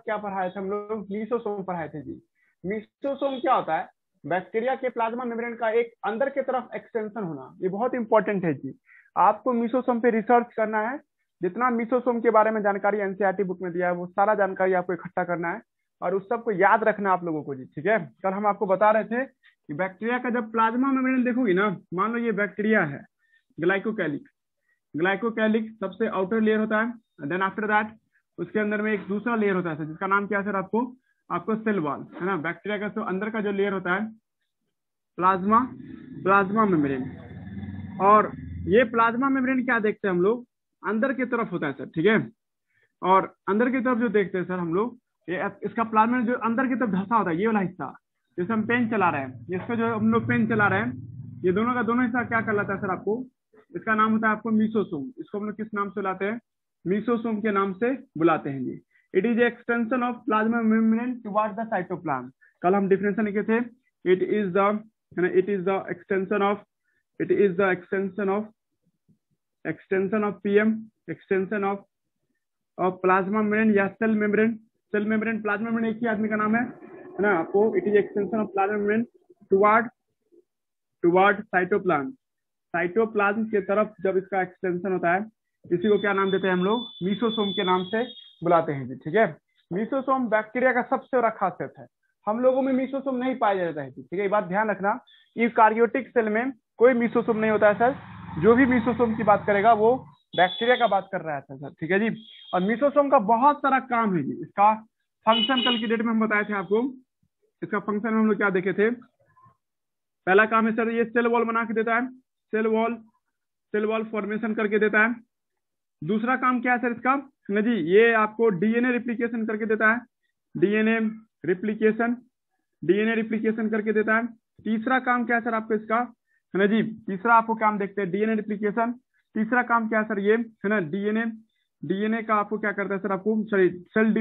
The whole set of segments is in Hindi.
क्या पढ़ाए थे हम लोग, मीसोसोम पढ़ाए थे जी। मीसोसोम क्या होता है, बैक्टीरिया के प्लाज्मा मेम्ब्रेन का एक अंदर की तरफ एक्सटेंशन होना, ये बहुत इंपॉर्टेंट है जी। आपको मीसोसोम पे रिसर्च करना है, जितना मीसोसोम के बारे में जानकारी एनसीईआरटी बुक में दिया है वो सारा जानकारी आपको इकट्ठा करना है और उस सबको याद रखना आप लोगों को जी, ठीक है। कल हम आपको बता रहे थे कि बैक्टीरिया का जब प्लाज्मा मेम्ब्रेन देखोगी ना, मान लो ये बैक्टीरिया है, ग्लाइकोकैलिक, ग्लाइकोकैलिक सबसे आउटर लेयर होता है, देन आफ्टर दैट उसके अंदर में एक दूसरा लेयर होता है जिसका नाम क्या है सर, आपको आपको सेल वॉल है ना। बैक्टीरिया का तो अंदर का जो लेयर होता है प्लाज्मा, प्लाज्मा मेम्ब्रेन। और ये प्लाज्मा मेम्ब्रेन क्या देखते हैं हम लोग, अंदर की तरफ होता है सर, ठीक है। और अंदर की तरफ जो देखते हैं सर हम लोग, ये इसका प्लाज्मा जो अंदर की तरफ धंसा होता है, ये वाला हिस्सा जैसे हम पेन चला रहे हैं, इसका जो हम लोग पेन चला रहे हैं, ये दोनों का दोनों हिस्सा क्या कहलाता है सर आपको, इसका नाम होता है आपको मीसोसोम। इसको हम लोग किस नाम से बुलाते हैं, मीसोसोम के नाम से बुलाते हैं जी। It is extension of plasma membrane toward the cytoplasm. कल हम डिफिनेशन लिखे थे, it is the extension of, it is the extension of PM, extension of plasma membrane या cell membrane. Cell membrane plasma membrane एक ही आदमी का नाम है ना आपको। It is extension of plasma membrane toward cytoplasm, cytoplasm की तरफ जब इसका एक्सटेंशन होता है, इसी को क्या नाम देते हैं हम लोग, मीसोसोम के नाम से बुलाते हैं जी, ठीक है। मीसोसोम बैक्टीरिया का सबसे बड़ा खासियत है, हम लोगों में मीसोसोम नहीं पाया जाता है जी, ठीक है। ये बात ध्यान रखना, यूकार्योटिक सेल में कोई मीसोसोम नहीं होता है सर। जो भी मीसोसोम की बात करेगा वो बैक्टीरिया का बात कर रहा था सर, ठीक है जी। और मीसोसोम का बहुत सारा काम है जी। इसका फंक्शन कल की डेट में हम बताए थे आपको, इसका फंक्शन हम लोग क्या देखे थे। पहला काम है सर ये सेल वॉल बना के देता है, सेल वॉल फॉर्मेशन करके देता है। दूसरा काम क्या है सर इसका ना जी, ये आपको डीएनए रिप्लिकेशन करके देता है, डीएनए रिप्लिकेशन करके देता है। तीसरा काम क्या है सर आपको इसका है ना जी, तीसरा आपको काम देखते हैं डीएनए रिप्लिकेशन। तीसरा काम क्या है सर ये है ना, डीएनए का आपको क्या करता है सर, आपको सॉरी सेल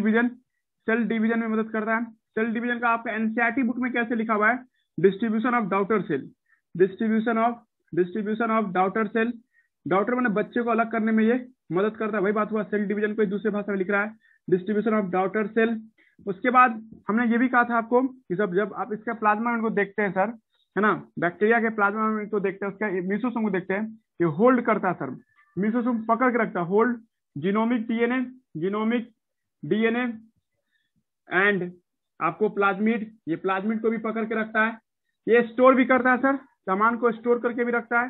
डिवीजन में मदद करता है। सेल डिवीजन का आपका एनसीईआरटी बुक में कैसे लिखा हुआ है, distribution of daughter cell, distribution of daughter cell. Daughter मैंने बच्चे को अलग करने में ये मदद करता है, वही बात हुआ सेल डिवीजन को दूसरे भाषा में लिख रहा है, डिस्ट्रीब्यूशन ऑफ डाउटर सेल। उसके बाद हमने ये भी कहा था आपको कि जब आप इसका प्लाज्मा को देखते हैं सर है ना, बैक्टीरिया के प्लाज्मा को देखते हैं, उसका मीसोसोम को देखते हैं, ये होल्ड करता है सर, मीसोसोम पकड़ के रखता है, होल्ड जीनोमिक डीएनए एंड आपको प्लाज्मिड, ये प्लाज्मिड को भी पकड़ के रखता है। ये स्टोर भी करता है सर, सामान को स्टोर करके भी रखता है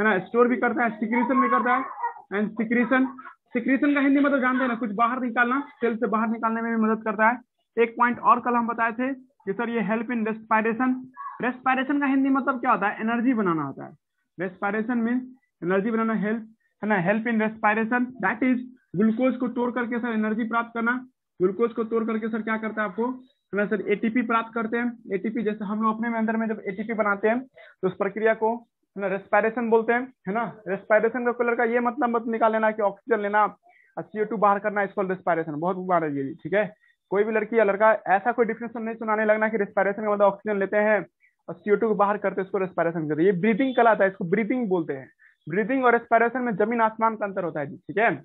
ना, स्टोर भी करता है, सिक्रीशन भी करता है। एंड सिक्रीशन का हिंदी मतलब जानते हैं ना, कुछ बाहर निकालना, सेल से बाहर निकालने में भी मदद करता है। एक पॉइंट और कल हम बताए थे कि सर ये हेल्प इन रेस्पिरेशन। रेस्पिरेशन का हिंदी मतलब क्या होता है, एनर्जी बनाना होता है। रेस्पिरेशन मीन्स एनर्जी बनाना, हेल्प है ना, help in respiration that is glucose को तोड़ करके सर एनर्जी प्राप्त करना। ग्लूकोज को तोड़ करके सर क्या करता है आपको है ना सर, एटीपी प्राप्त करते हैं। एटीपी जैसे हम लोग अपने में अंदर में जब एटीपी बनाते हैं तो उस प्रक्रिया को है ना रेस्पिरेशन बोलते हैं, है ना। रेस्पिरेशन का कलर का ये मतलब मत निकाल लेना कि ऑक्सीजन लेना और CO2 बाहर करना, इसको रेस्पिरेशन बहुत बार है ये, ठीक है। कोई भी लड़की या लड़का ऐसा कोई डिफिनेशन नहीं सुनाने लगना कि रेस्पिरेशन का मतलब ऑक्सीजन लेते हैं और CO2 को बाहर करते हैं, इसको रेस्पिरेशन करते हैं। ये ब्रीथिंग कहलाता है, इसको ब्रीथिंग बोलते हैं। ब्रीथिंग और रेस्पिरेशन में जमीन आसमान का अंतर होता है जी, ठीक है।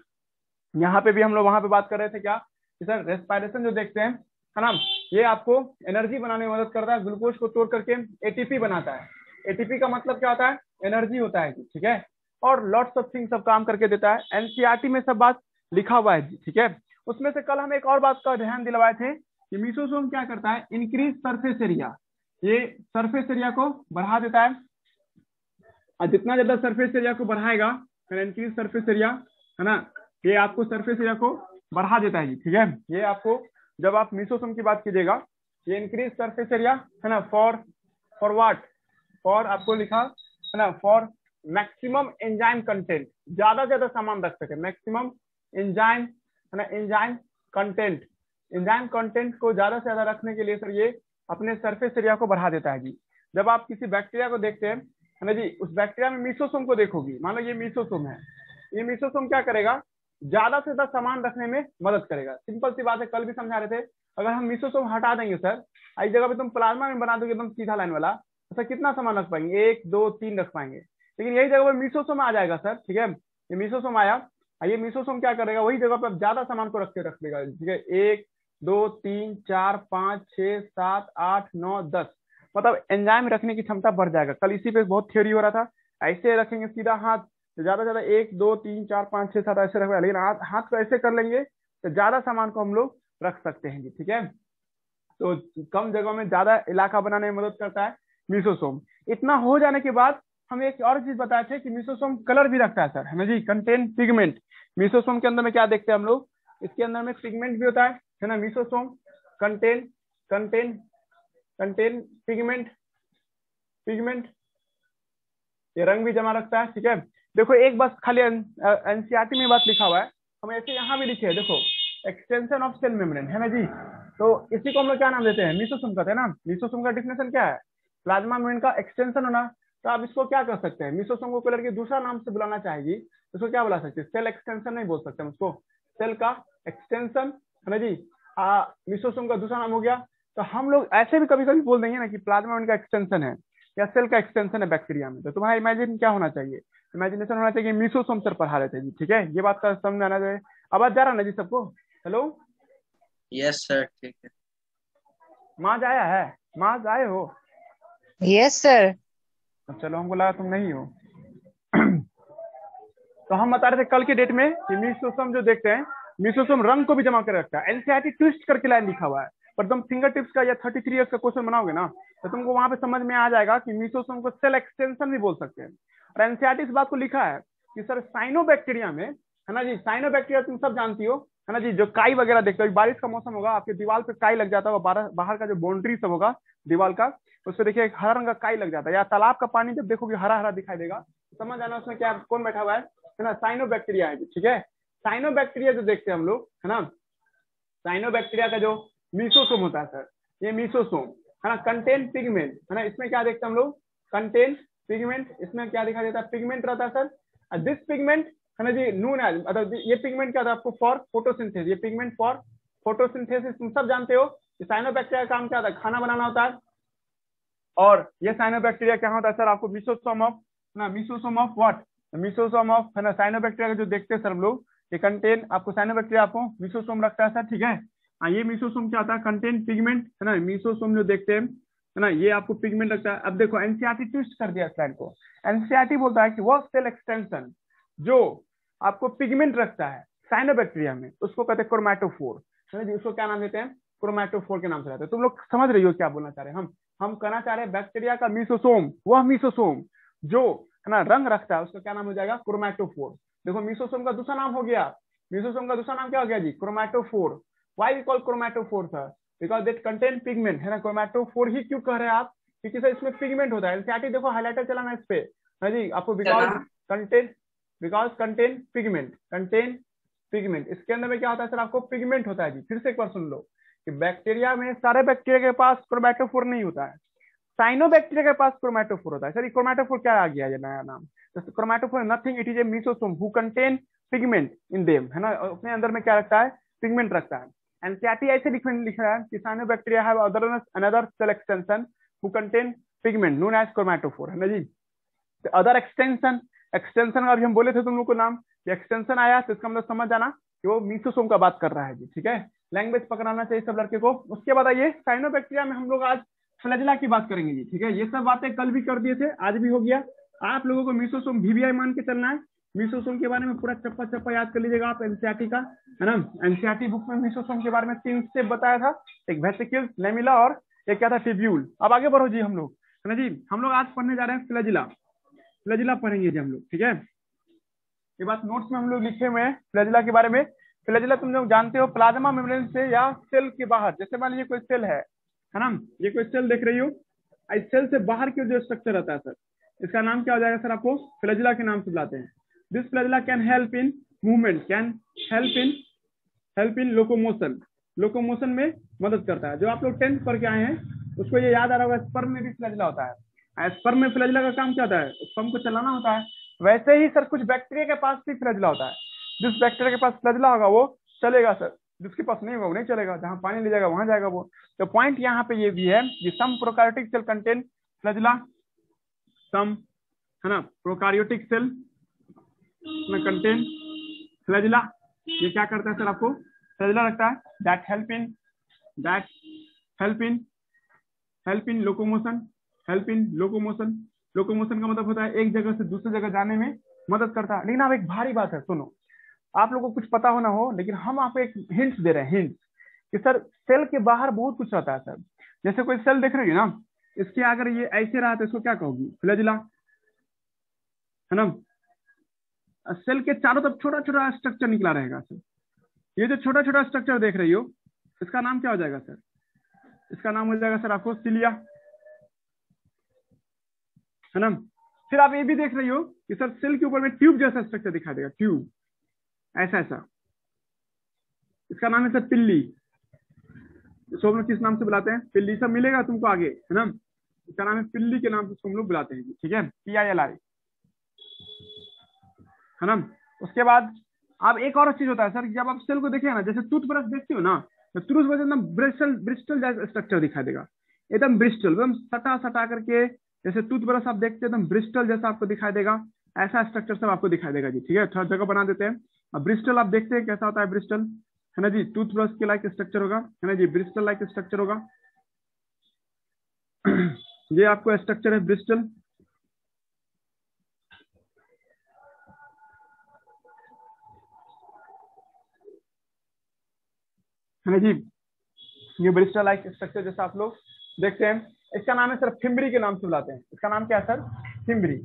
यहाँ पे भी हम लोग वहां पे बात कर रहे थे क्या कि सर रेस्पिरेशन जो देखते हैं है ना, ये आपको एनर्जी बनाने में मदद करता है, ग्लूकोज को तोड़ करके एटीपी बनाता है। एटीपी का मतलब क्या होता है, एनर्जी होता है जी, ठीक है। और लॉट्स ऑफ थिंग्स सब काम करके देता है। एनसीईआरटी में सब बात लिखा हुआ है जी, ठीक है। उसमें से कल हम एक और बात का ध्यान दिलवाए थे कि मीसोसोम क्या करता है, इंक्रीज सरफेस एरिया, ये सरफेस एरिया को बढ़ा देता है। और जितना ज्यादा सरफेस एरिया को बढ़ाएगा, इंक्रीज सरफेस एरिया है ना, ये आपको सरफेस एरिया को बढ़ा देता है जी, ठीक है। ये आपको जब आप मीसोसोम की बात कीजिएगा, ये इंक्रीज सरफेस एरिया है ना, फॉर व्हाट, फॉर आपको लिखा है ना, फॉर मैक्सिमम एंजाइम कंटेंट, ज्यादा से ज्यादा सामान रख सके, मैक्सिमम एंजाइम है ना, एंजाइम कंटेंट को ज्यादा से ज्यादा रखने के लिए सर ये अपने सरफेस एरिया को बढ़ा देता है जी। जब आप किसी बैक्टीरिया को देखते हैं है ना जी, उस बैक्टीरिया में मीसोसोम को देखोगी, मान लो ये मीसोसोम है, ये मीसोसोम क्या करेगा, ज्यादा से ज्यादा सामान रखने में मदद करेगा। सिंपल सी बात है, कल भी समझा रहे थे, अगर हम मीसोसोम हटा देंगे सर, इस जगह पे तुम प्लाज्मा में बना दोगे एकदम सीधा लाइन वाला, तो सर कितना सामान रख पाएंगे, 1 2 3 रख पाएंगे। लेकिन यही जगह पर मीसोसोम आ जाएगा सर, ठीक है। ये मीसोसोम आया, ये मीसोसोम क्या करेगा, वही जगह पर ज्यादा सामान को रख देगा, ठीक है। 1 2 3 4 5 6 7 8 9 10, मतलब एंजाइम रखने की क्षमता बढ़ जाएगा। कल इसी पे बहुत थ्योरी हो रहा था, ऐसे रखेंगे सीधा हाथ तो ज्यादा से ज्यादा 1 2 3 4 5 6 7 ऐसे रखेंगे, लेकिन हाथ को ऐसे कर लेंगे तो ज्यादा सामान को हम लोग रख सकते हैं जी। ठीक है, तो कम जगह में ज्यादा इलाका बनाने में मदद करता है मिसोसोम। इतना हो जाने के बाद हम एक और चीज बताए थे कि मिसोसोम कलर भी रखता है सर, है ना जी, कंटेन पिगमेंट। मिसोसोम के अंदर में क्या देखते हैं हम लोग, इसके अंदर में पिगमेंट भी होता है ना। Mesosome contain contain contain pigment, pigment ये रंग भी जमा रखता है। ठीक है, देखो एक बस खाली एनसीईआरटी में बात लिखा हुआ है, हम ऐसे यहाँ भी लिखे हैं, देखो एक्सटेंशन ऑफ सेल मेम्ब्रेन, है ना जी। तो इसी को हम लोग क्या नाम देते हैं, मिसोसोम कहते हैं ना। मिसोसोम का डेफिनेशन क्या है, प्लाज्मा मेम्ब्रेन का एक्सटेंशन होना। तो आप इसको क्या कर सकते हैं, मिसोसोम को कोई लड़की दूसरा नाम से बुलाना चाहेगी तो उसको क्या बुला सकते हैं, सेल एक्सटेंशन नहीं बोल सकते हम उसको, सेल का एक्सटेंशन, है ना जी। मिसोसोम का दूसरा नाम हो गया। तो हम लोग ऐसे भी कभी कभी बोल देंगे ना कि प्लाज्मा मेम्ब्रेन का एक्सटेंशन है या सेल का एक्सटेंशन है बैक्टीरिया में, तो तुम्हारा इमेजिन क्या होना चाहिए, इमेजिनेशन होना चाहिए मिसोसोम सर पढ़ा रहे थे जी। ठीक है, ये बात का समझ आना चाहिए। आवाज जा रहा ना जी सबको, हेलो। यस सर, ठीक है। माज आया है, माज आए हो। Yes sir. अब चलो, हमको लगा तुम नहीं हो। तो हम बता रहे थे कल के डेट में कि मिसोसोम जो देखते हैं, मिसोसोम रंग को भी जमा कर रखता है। एनसीईआरटी ट्विस्ट करके लाइन लिखा हुआ है, पर तुम फिंगर टिप्स का या 33 ईयर्स का क्वेश्चन बनाओगे ना तो तुमको वहां पे समझ में आ जाएगा कि मिसोसोम को सेल एक्सटेंशन भी बोल सकते हैं। और एनसीईआरटी इस बात को लिखा है कि सर साइनोबैक्टीरिया में, है ना जी, साइनोबैक्टीरिया तुम सब जानती हो, है ना जी, जो काई वगैरह देखते हो, बारिश का मौसम होगा आपके दीवार पे काई लग जाता होगा, बाहर का जो बाउंड्री सब होगा दीवार का, उस पर देखिए हरा रंग का काई लग जाता है, या तालाब का पानी जब देखोगे हरा हरा दिखाई देगा, समझ आना उसमें क्या कौन बैठा हुआ है ना, साइनोबैक्टीरिया है। ठीक है, साइनोबैक्टीरिया जो देखते हैं हम लोग, है ना, साइनोबैक्टीरिया का जो मिसोसोम होता है सर, ये मिसोसोम, है ना, कंटेन पिगमेंट, है ना, इसमें क्या देखते हैं हम लोग, कंटेन पिगमेंट, इसमें क्या दिखाई देता है, पिगमेंट रहता है सर। दिस पिगमेंट, है ना जी, नून एज, मतलब ये पिगमेंट क्या था आपको, फॉर फोटोसिंथेसिस, ये पिगमेंट फॉर फोटोसिंथेसिस, तुम सब जानते हो कि साइनोबैक्टीरिया का काम क्या होता है, खाना बनाना होता है। और ये साइनोबैक्टीरिया क्या होता है सर आपको, मिसोसोम ऑफ, ना mesosome of what, mesosome of, है ना, साइनोबैक्टीरिया का जो देखते हैं सर हम लोग, ये कंटेन आपको साइनोबैक्टीरिया आपको मिसोसोम रखता है सर। ठीक है, ये मिसोसोम क्या होता है, कंटेन पिगमेंट, है ना, मिसोसोम जो देखते हैं, है ना, ये आपको पिगमेंट रखता है। अब देखो एनसीईआरटी ट्विस्ट कर दिया स्लाइड को, एनसीईआरटी बोलता है कि वो सेल एक्सटेंशन जो आपको पिगमेंट रखता है साइनोबैक्टीरिया में, उसको कहते हैं क्रोमैटोफोर, है ना जी, उसको क्या नाम देते हैं, क्रोमैटोफोर के नाम से रहते हैं। तुम लोग समझ रही हो क्या बोलना चाह रहे हैं हम कहना चाह रहे हैं बैक्टीरिया का मिसोसोम, वह मिसोसोम जो, है ना, रंग रखता है, उसका क्या नाम हो जाएगा, क्रोमैटोफोर। देखो मिसोसोम का दूसरा नाम हो गया, मिसोसोम का दूसरा नाम क्या हो गया जी, chromatophore. Why we call chromatophore sir, because that contain pigment, है ना, क्रोमैटोफोर ही क्यों कह रहे हैं आप, क्योंकि सर इसमें पिगमेंट होता है। एनसीईआरटी देखो हाइलाइटर चलाना इस पे, है जी, आपको because contain pigment, contain pigment, इसके अंदर में क्या होता है सर, आपको पिगमेंट होता है जी। फिर से एक बार सुन लो कि बैक्टीरिया में सारे बैक्टीरिया के पास क्रोमैटोफोर नहीं होता है, साइनोबैक्टीरिया के पास क्रोमैटोफोर होता है। सर क्रोमैटोफोर क्या आ गया ये नया नाम, तो chromatophore nothing, it is A mesosome who contain pigment in them, है ना, अपने अंदर में क्या रखता है, पिगमेंट रखता है। एनसीईआरटी ऐसे लिख रहा है कि cyanobacteria have another cell extension who contain pigment known as chromatophore, है ना जी। अदर एक्सटेंशन, एक्सटेंशन का अभी हम बोले थे तुम लोग को नाम, एक्सटेंशन आया तो इसका मतलब समझ जाना कि वो मिसोसोम का बात कर रहा है जी। ठीक है, लैंग्वेज पकड़ाना चाहिए सब लड़के को। उसके बाद आइए साइनोबैक्टीरिया में हम लोग आज फ्लैजिला की बात करेंगे जी। ठीक है, ये सब बातें कल भी कर दिए थे, आज भी हो गया। आप लोगों को मिसोसोम वीवीआई मान के चलना है। मिसोसोम के बारे में पूरा चप्पा चप्पा याद कर लीजिएगा आप एनसीईआरटी का, है ना। एनसीईआरटी बुक में मिसोसोम के बारे में 3 स्टेप बताया था, एक वेसिकल, लेमिला और एक क्या था, ट्यूब्यूल। अब आगे बढ़ो जी हम लोग, है ना जी, हम लोग आज पढ़ने जा रहे हैं फ्लैजिला, फ्लैजिला पढ़ेंगे जी हम लोग। ठीक है, ये बात नोट्स में हम लोग लिखे हुए हैं फ्लैजिला के बारे में। फ्लैजिला तुम लोग जानते हो प्लाज्मा मेम्ब्रेन से या सेल के बाहर, जैसे मान लीजिए कोई सेल है ना, ये कोई सेल देख रही हो, इस सेल से बाहर की जो स्ट्रक्चर रहता है सर, इसका नाम क्या हो जाएगा सर, आपको फ्लैजिला के नाम से बुलाते हैं। This flagella can help in movement, can help in locomotion, locomotion में मदद करता है। जो आप लोग 10th पढ़ के आए हैं उसको ये याद आ रहा होगा, स्पर्म में भी फ्लैजिला होता है। स्पर्म में फ्लैजिला का काम क्या होता है, स्पर्म को चलाना होता है। वैसे ही सर कुछ बैक्टीरिया के पास भी फ्लैजिला होता है। जिस बैक्टीरिया के पास फ्लैजिला होगा वो चलेगा सर, जिसके पास नहीं होगा वो नहीं चलेगा, जहां पानी ले जाएगा वहां जाएगा वो। तो पॉइंट यहाँ पे ये भी है कि सम प्रोकार्योटिक सेल कंटेन फ्लैजिला, सम, है ना, प्रोकार्योटिक सेल कंटेन फ्लैजिला। ये क्या करता है सर, आपको फ्लैजिला रखता है, that help in that help in locomotion, help in locomotion. Locomotion का मतलब होता है एक जगह से दूसरी जगह जाने में मदद करता है। लेकिन अब एक भारी बात है, सुनो, आप लोगों को कुछ पता होना हो, लेकिन हम आपको एक हिंट्स दे रहे हैं, हिंट्स कि सर सेल के बाहर बहुत कुछ रहता है सर। जैसे कोई सेल देख रही है ना, इसके अगर ये ऐसे रहा तो इसको क्या कहोगी? फ्लैजिला, है ना। सेल के चारों तरफ छोटा छोटा स्ट्रक्चर निकला रहेगा सर। ये जो छोटा छोटा स्ट्रक्चर देख रही हो, इसका नाम क्या हो जाएगा सर? इसका नाम हो जाएगा सर आपको सिलिया, है ना। फिर आप ये भी देख रही हो कि सर सेल के ऊपर में ट्यूब जैसा स्ट्रक्चर दिखाई देगा, ट्यूब ऐसा ऐसा, इसका नाम है सर पिल्ली। इसको हम लोग किस नाम से बुलाते हैं? पिल्ली। सब मिलेगा तुमको आगे, है ना। इसका नाम है पिल्ली के नाम से इसको हम लोग बुलाते हैं, ठीक है, PILI, है ना। उसके बाद अब एक और चीज होता है सर, जब आप सेल को देखिए ना, जैसे टूथब्रश देखते हो ना, तो टूथब्रश एकदम ब्रिस्टल जैसा स्ट्रक्चर दिखाई देगा, एकदम ब्रिस्टल, एकदम सटा सटा करके, जैसे टूथब्रश आप देखते हैं एकदम ब्रिस्टल जैसा आपको दिखाई देगा, ऐसा स्ट्रक्चर सब आपको दिखाई देगा जी, ठीक है। थोड़ा जगह बना देते हैं। अब ब्रिस्टल आप देखते हैं कैसा होता है, ब्रिस्टल, है ना जी, टूथब्रश के लाइक स्ट्रक्चर होगा, है ना जी, ब्रिस्टल लाइक स्ट्रक्चर होगा। ये आपको स्ट्रक्चर है ब्रिस्टल, है ना जी। ये ब्रिस्टल लाइक स्ट्रक्चर जैसा आप लोग देखते हैं, इसका नाम है सर फिम्बरी के नाम से बुलाते हैं। इसका नाम क्या है सर? Fimbriae,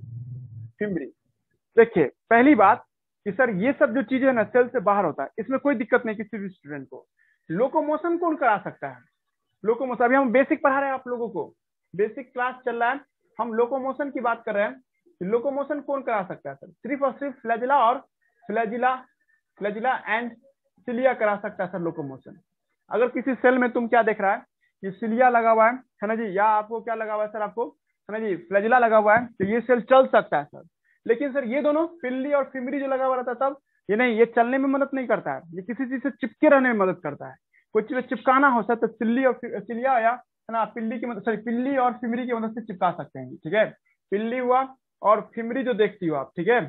fimbriae. देखिए पहली बात कि सर ये सब जो चीजें है ना सेल से बाहर होता है, इसमें कोई दिक्कत नहीं किसी भी स्टूडेंट को। लोकोमोशन कौन करा सकता है? लोकोमोशन, अभी हम बेसिक पढ़ा रहे हैं आप लोगों को, बेसिक क्लास चल रहा है, हम लोकोमोशन की बात कर रहे हैं। लोकोमोशन कौन करा सकता है सर? सिर्फ और सिर्फ फ्लैजिला और फ्लैजिला एंड सिलिया करा सकता है सर लोकोमोशन। अगर किसी सेल में तुम क्या देख रहा है कि सिलिया लगा हुआ है ना जी, या आपको क्या लगा हुआ है सर, आपको, है ना जी, फ्लैजिला लगा हुआ है, तो ये सेल चल सकता है सर। लेकिन सर ये दोनों पिल्ली और फिमरी जो लगा हुआ रहता है तब ये नहीं, ये चलने में मदद नहीं करता है, ये किसी चीज से चिपके रहने में मदद करता है। कोई चीज चिपकाना हो सर तो सिलिया या, है ना, पिल्ली की मदद, सॉरी, पिल्ली और फिमरी की मदद से चिपका सकते हैं, ठीक है। पिल्ली हुआ और फिमरी जो देखती हो आप, ठीक है,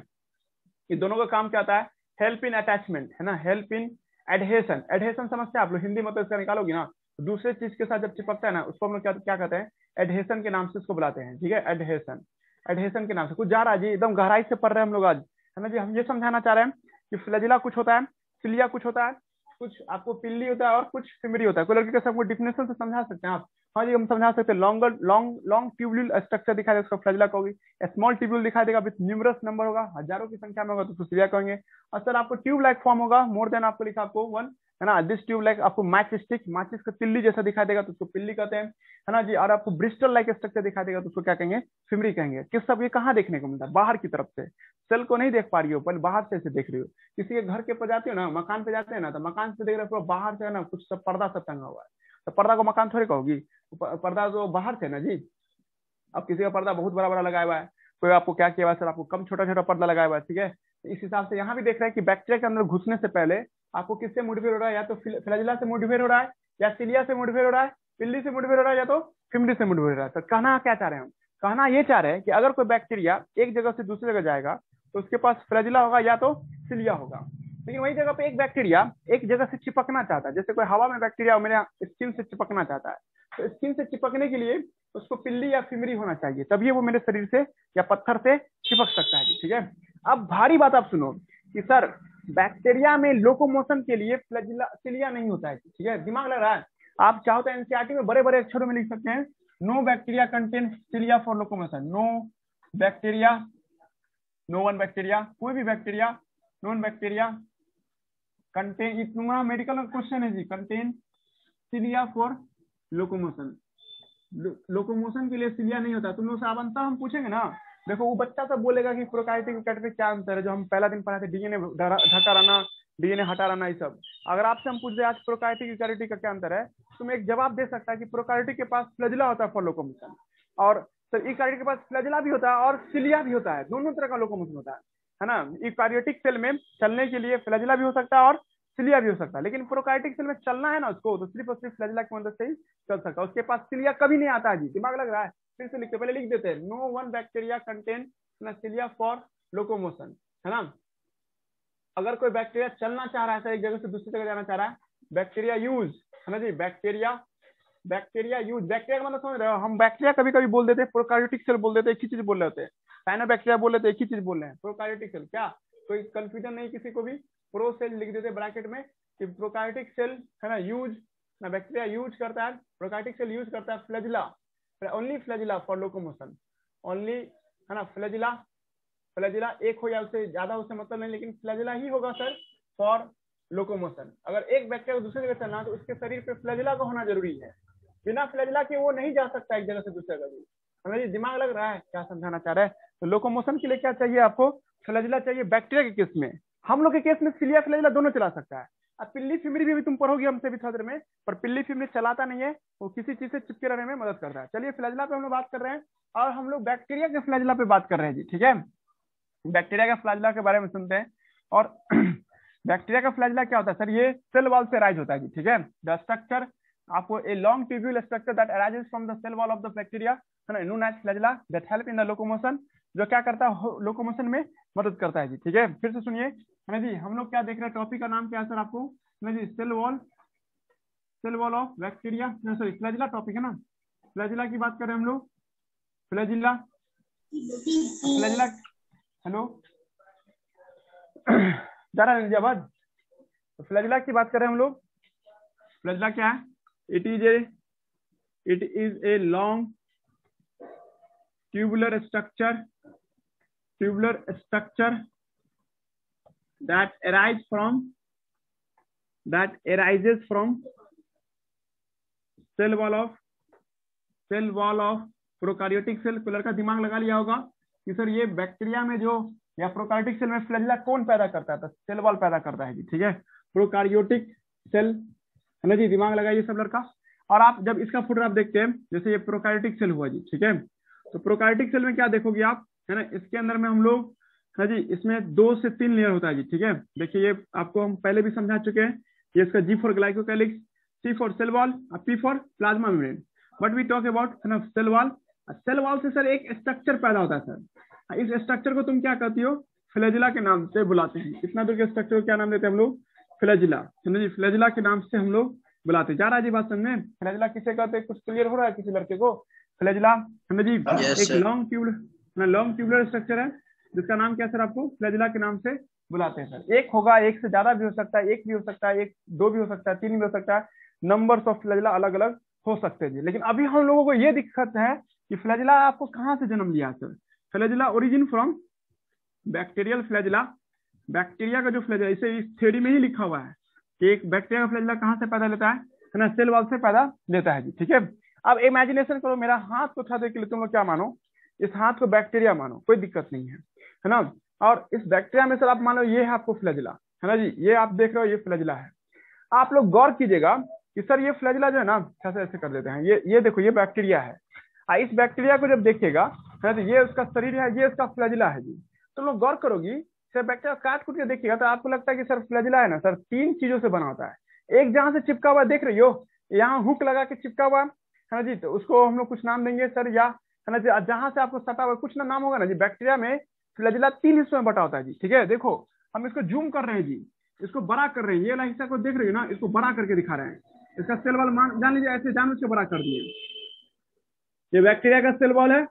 ये दोनों का काम क्या आता है? हेल्प इन अटैचमेंट, है ना, हेल्प इन एडहेशन। एडहेशन समझते हैं आप लोग? हिंदी मतलब इसका निकालोगी ना, दूसरे चीज के साथ जब चिपकता है ना, उसको हम लोग क्या कहते हैं? एडहेशन के नाम से उसको बुलाते हैं, ठीक है, एडहेशन, एडहेशन के नाम से। कुछ जा रहा है जी, एकदम गहराई से पढ़ रहे हैं हम लोग आज, है ना जी। हम ये समझाना चाह रहे हैं कि फ्लैजिला कुछ होता है, सिलिया कुछ होता है, कुछ आपको पिल्ली होता है और कुछ फिमरी होता है। कोई लड़के के सबको डिफिनेशन से समझा सकते हैं आप? हाँ जी, हम समझा सकते हैं। लॉन्ग ट्यूबुलर स्ट्रक्चर दिखाई देगा, उसको फ्लैजिला कहोगे। स्मॉल ट्यूब्यूल दिखाई देगा, विद न्यूमरस नंबर होगा, हजारों की संख्या में होगा तो उसको सिलिया कहेंगे। और सर आपको ट्यूब लाइक फॉर्म होगा, मोर देन आपको लिखा आपको 1, है ना, दिस ट्यूब लाइक, आपको मैच स्टिक, माचिस का तिल्ली जैसा दिखाई देगा तो उसको पिल्ली कहते हैं, है ना जी। और आपको ब्रिस्टल लाइक स्ट्रक्चर दिखाई देगा तो उसको क्या कहेंगे? फिमरी कहेंगे। किस सब ये कहाँ देखने को मिलता है? बाहर की तरफ से। सेल को नहीं देख पा रही हो, पहले बाहर से ऐसे देख रही हो। किसी के घर के पे जाते हो ना, मकान पे जाते हैं ना, तो मकान से देख रहे हो बाहर से, है ना, कुछ सब पर्दा सब टंगा हुआ है, तो पर्दा को मकान थोड़ी कहोगी, पर्दा तो बाहर से ना जी। अब किसी का पर्दा बहुत बड़ा बड़ा लगाया हुआ है, कोई आपको क्या किया हुआ है सर, आपको कम छोटा छोटा पर्दा लगाया हुआ है, ठीक है। इस हिसाब से यहाँ भी देख रहे हैं कि बैक्टीरिया के अंदर घुसने से पहले आपको किससे मुठभेड़ हो रहा है? या तो फ्लैजिला से मुठभेड़ हो रहा है, या सिलिया से मुठभेड़ हो रहा है, पिल्ली से मुठभेड़ हो रहा है, या तो फिमरी से मुठभेड़ हो रहा है। तो कहना क्या चाह रहे हैं हम? कहना ये चाह रहे हैं कि अगर कोई बैक्टीरिया एक जगह से दूसरी जगह जाएगा तो उसके पास फ्लैजिला होगा या तो सिलिया होगा। लेकिन वही जगह पे एक बैक्टीरिया एक जगह से चिपकना चाहता है, जैसे कोई हवा में बैक्टीरिया मेरे स्किन से चिपकना चाहता है, तो स्किन से चिपकने के लिए उसको पिल्ली या फिमरी होना चाहिए, तभी वो मेरे शरीर से या पत्थर से चिपक सकता है, ठीक है। अब भारी बात आप सुनो कि सर बैक्टीरिया में लोकोमोशन के लिए फ्लैजिला सिलिया नहीं होता है, ठीक है। दिमाग लग रहा है? आप चाहो तो एनसीईआरटी में बड़े बड़े अक्षरों में लिख सकते हैं, no bacteria contain cilia for locomotion, no bacteria, no one bacteria, कोई भी बैक्टीरिया, नॉन बैक्टीरिया कंटेन, तुम्हारा मेडिकल का क्वेश्चन है जी, contain cilia for locomotion. Locomotion के लिए सिलिया नहीं होता। तुम लोग से आवंता हम पूछेंगे ना, देखो वो बच्चा सब बोलेगा कि प्रोकार्योटिक यूकेरियोटिक क्या अंतर है, जो हम पहला दिन पढ़ाते डीएनए ढका रहना, डीएनए हटा रहना, ये सब। अगर आपसे हम पूछ रहे आज प्रोकार्योटिक यूकेरियोटिक का क्या अंतर है, तुम एक जवाब दे सकता है कि प्रोकार्योटिक के पास फ्लैजिला होता है फॉर लोकोमोशन, और सर यूकेरियोटिक के पास फ्लैजिला भी होता है और सिलिया भी होता है, दोनों तरह का लोकोमोशन होता है ना। यूकेरियोटिक सेल में चलने के लिए फ्लैजिला भी हो सकता है और सिलिया भी हो सकता है, लेकिन प्रोकार्योटिक सेल में चलना है ना उसको, तो सिर्फ और सिर्फ फ्लैजिला की मदद से ही चल सकता है, उसके पास सिलिया कभी नहीं आता जी। दिमाग लग रहा है? फिर से लिखते, पहले लिख देते हैं, no one bacteria contain cilia for locomotion, है ना। अगर कोई बैक्टीरिया चलना चाह रहा है, एक जगह से दूसरी जगह जाना चाह रहा है, बैक्टीरिया यूज है ना जी, बैक्टीरिया, बैक्टीरिया यूज, बैक्टीरिया का मतलब समझ रहे हो, हम बैक्टीरिया कभी कभी बोल देते हैं, प्रोकार्योटिक सेल बोल देते हैं, एक ही चीज बोल रहे होते हैं, साइनोबैक्टीरिया बोल लेते हैं, एक ही चीज बोल रहे हैं, प्रोकार्योटिक सेल, क्या कोई कंफ्यूजन नहीं किसी को भी, प्रो सेल लिख देते ब्रैकेट में कि प्रोकार्योटिक सेल है ना यूज ना, बैक्टीरिया यूज करता है, प्रोकार्योटिक सेल यूज करता है flagella, only flagella for locomotion, only है ना, फ्लैजिला, फ्लैजिला एक हो या उससे ज्यादा, उससे मतलब नहीं, लेकिन फ्लैजिला ही होगा सर फॉर लोकोमोशन। अगर एक बैक्टीरिया दूसरी जगह चलना तो उसके शरीर पे फ्लैजिला का होना जरूरी है, बिना फ्लैजिला के वो नहीं जा सकता एक जगह से दूसरी जगह भी। हमें दिमाग लग रहा है क्या समझाना चाह रहा है? तो लोकोमोशन के लिए क्या चाहिए आपको? फ्लैजिला चाहिए। बैक्टीरिया के केस में, हम लोग के केस में सिलिया फ्लैजिला दोनों चला सकता है। अब पिल्ली फिमरी भी तुम पढ़ोगे हमसे भी छात्र में, पर पिल्ली फिमरी चलाता नहीं है, वो किसी चीज से चिपके रहने में मदद करता है। चलिए फ्लैजिला पे हम लोग बात कर रहे हैं, और हम लोग बैक्टीरिया के फ्लैजिला पे बात कर रहे हैं जी, ठीक है। बैक्टीरिया का फ्लैजिला के बारे में सुनते हैं। और बैक्टीरिया का फ्लैजिला क्या होता है सर? ये सेल वॉल से राइज होता है जी, ठीक है। द स्ट्रक्चर आपको a long tubule structure that arises from the cell wall of the bacteria, है ना, known as flagella, that help in the locomotion, जो क्या करता है लोकोमोशन में मदद करता है जी, ठीक है। फिर से सुनिए, है ना जी, हम लोग क्या देख रहे हैं, टॉपिक का नाम क्या है सर आपको? है ना जी, cell wall of bacteria, sorry flagella topic है ना, फ्लैजिला की बात कर रहे हैं हम लोग, फ्लैजिला, फ्लैजिला, हेलो जा रहा है आवाज? तो फ्लैजिला की बात कर रहे हैं हम लोग। फ्लैजिला क्या है? It is a long tubular structure that arises from cell wall of prokaryotic cell. को लड़का दिमाग लगा लिया होगा कि सर ये बैक्टीरिया में जो या प्रोकार्योटिक सेल में फ्लैजिला कौन पैदा करता है? तो सेल वॉल पैदा करता है जी, ठीक है। प्रोकार्योटिक सेल, है ना जी, दिमाग लगाइए सब लड़का। और आप जब इसका फोटोग्राफ देखते हैं, जैसे ये प्रोकार्योटिक सेल हुआ जी, ठीक है, तो प्रोकार्योटिक सेल में क्या देखोगे आप, है ना, इसके अंदर में हम लोग, है जी, इसमें 2 से 3 लेयर होता है जी, ठीक है। देखिए ये आपको हम पहले भी समझा चुके हैं, ये इसका G for glycocalyx, C for cell wall, P for plasma membrane. But we talk about, है ना, सेल वॉल। सेल वॉल से सर एक स्ट्रक्चर पैदा होता है सर, इस स्ट्रक्चर को तुम क्या कहती हो? फ्लैजिला के नाम से बुलाते हैं। इतना दूर के स्ट्रक्चर को क्या नाम देते हैं हम लोग? फ्लैजिला, है ना जी, फ्लैजिला के नाम से हम लोग बुलाते हैं। जा रहा है जी बात समझ में? फ्लैजिला किसे कहते हैं? कुछ क्लियर हो रहा है किसी लड़के को? फ्लैजिला, है ना जी, एक लॉन्ग ट्यूबुलर स्ट्रक्चर है जिसका नाम क्या सर आपको? फ्लैजिला के नाम से बुलाते हैं सर। एक होगा, एक से ज्यादा भी हो सकता है, एक भी हो सकता है, एक 2 भी हो सकता है, 3 भी हो सकता है, नंबर्स ऑफ फ्लैजिला अलग अलग हो सकते हैं जी। लेकिन अभी हम लोगों को ये दिक्कत है कि फ्लैजिला आपको कहाँ से जन्म लिया sir? Flagella origin from bacterial flagella. Bacteria का जो फ्लैजिला, इसे इस थ्योरी में ही लिखा हुआ है कि एक बैक्टीरिया का फ्लैजिला कहाँ से पैदा लेता है ना, सेल वॉल से पैदा लेता है जी, ठीक है। अब इमेजिनेशन करो, मेरा हाथ को उठा दे के लिए तुम लोग क्या मानो? इस हाथ को बैक्टीरिया मानो, कोई दिक्कत नहीं है ना। और इस बैक्टीरिया में सर आप मान लो ये है आपको फ्लैजिला, है ना जी, ये आप देख रहे हो, ये फ्लैजिला है। आप लोग गौर कीजिएगा कि सर ये फ्लैजिला जो है ना, कैसे ऐसे कर देते हैं, ये देखो, ये बैक्टीरिया है। इस बैक्टीरिया को जब देखिएगा, है तो ये उसका शरीर है, ये इसका फ्लैजिला है जी। तो लोग गौर करोगी, सर बैक्टीरिया काट कूट के देखिएगा तो आपको लगता है कि सर फ्लैजिला है ना सर 3 चीजों से बना होता है। एक जहां से चिपका हुआ देख रही हो, यहाँ हुक लगा के चिपका हुआ है ना जी, तो उसको हम लोग कुछ नाम देंगे सर, या है ना जी, जहां से आपको सटा हुआ कुछ ना नाम होगा ना जी। बैक्टीरिया में फ्लैजिला 3 हिस्सों में बटा होता है जी, ठीक है। देखो हम इसको जूम कर रहे हैं जी, इसको बड़ा कर रहे हैं, ये वाला हिस्सा को देख रही हो ना, इसको बड़ा करके दिखा रहे हैं। इसका सेल वॉल जान लीजिए, ऐसे जान उसके बड़ा कर दिए। ये बैक्टीरिया का सेल वॉल है।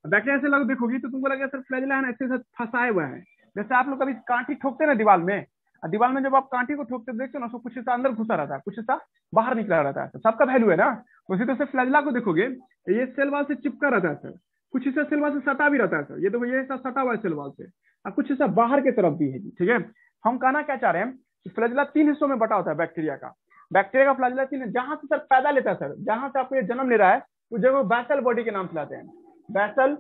बैक्टीरिया से लोग देखोगी तो तुमको लगेगा सर फ्लैजिला है ना, ऐसे फंसाए हुआ है। जैसे आप लोग कभी कांटी ठोकते ना दीवार में, दीवार में जब आप कांटी को ठोकते देखते हो ना, उसको कुछ हिस्सा अंदर घुसा रहता है, कुछ हिस्सा बाहर निकला रहता है, सबका वैल्यू है ना। उसी तरह से फ्लैजिला को देखोगे, ये सेल वॉल से चिपका रहता है सर, कुछ हिस्सा सेल वॉल से सटा भी रहता है सर। ये देखो, ये हिस्सा सटा हुआ है सेल वॉल से, और कुछ हिस्सा बाहर की तरफ भी है जी, ठीक है। हम कहना क्या चाह रहे हैं कि फ्लैजिला 3 हिस्सों में बटा होता है बैक्टीरिया का। बैक्टीरिया का फ्लैजिला 3, जहां से सर पैदा लेता है सर, जहां से आपको ये जन्म ले रहा है, उस जगह बैसल बॉडी के नाम से लाते हैं, बैसल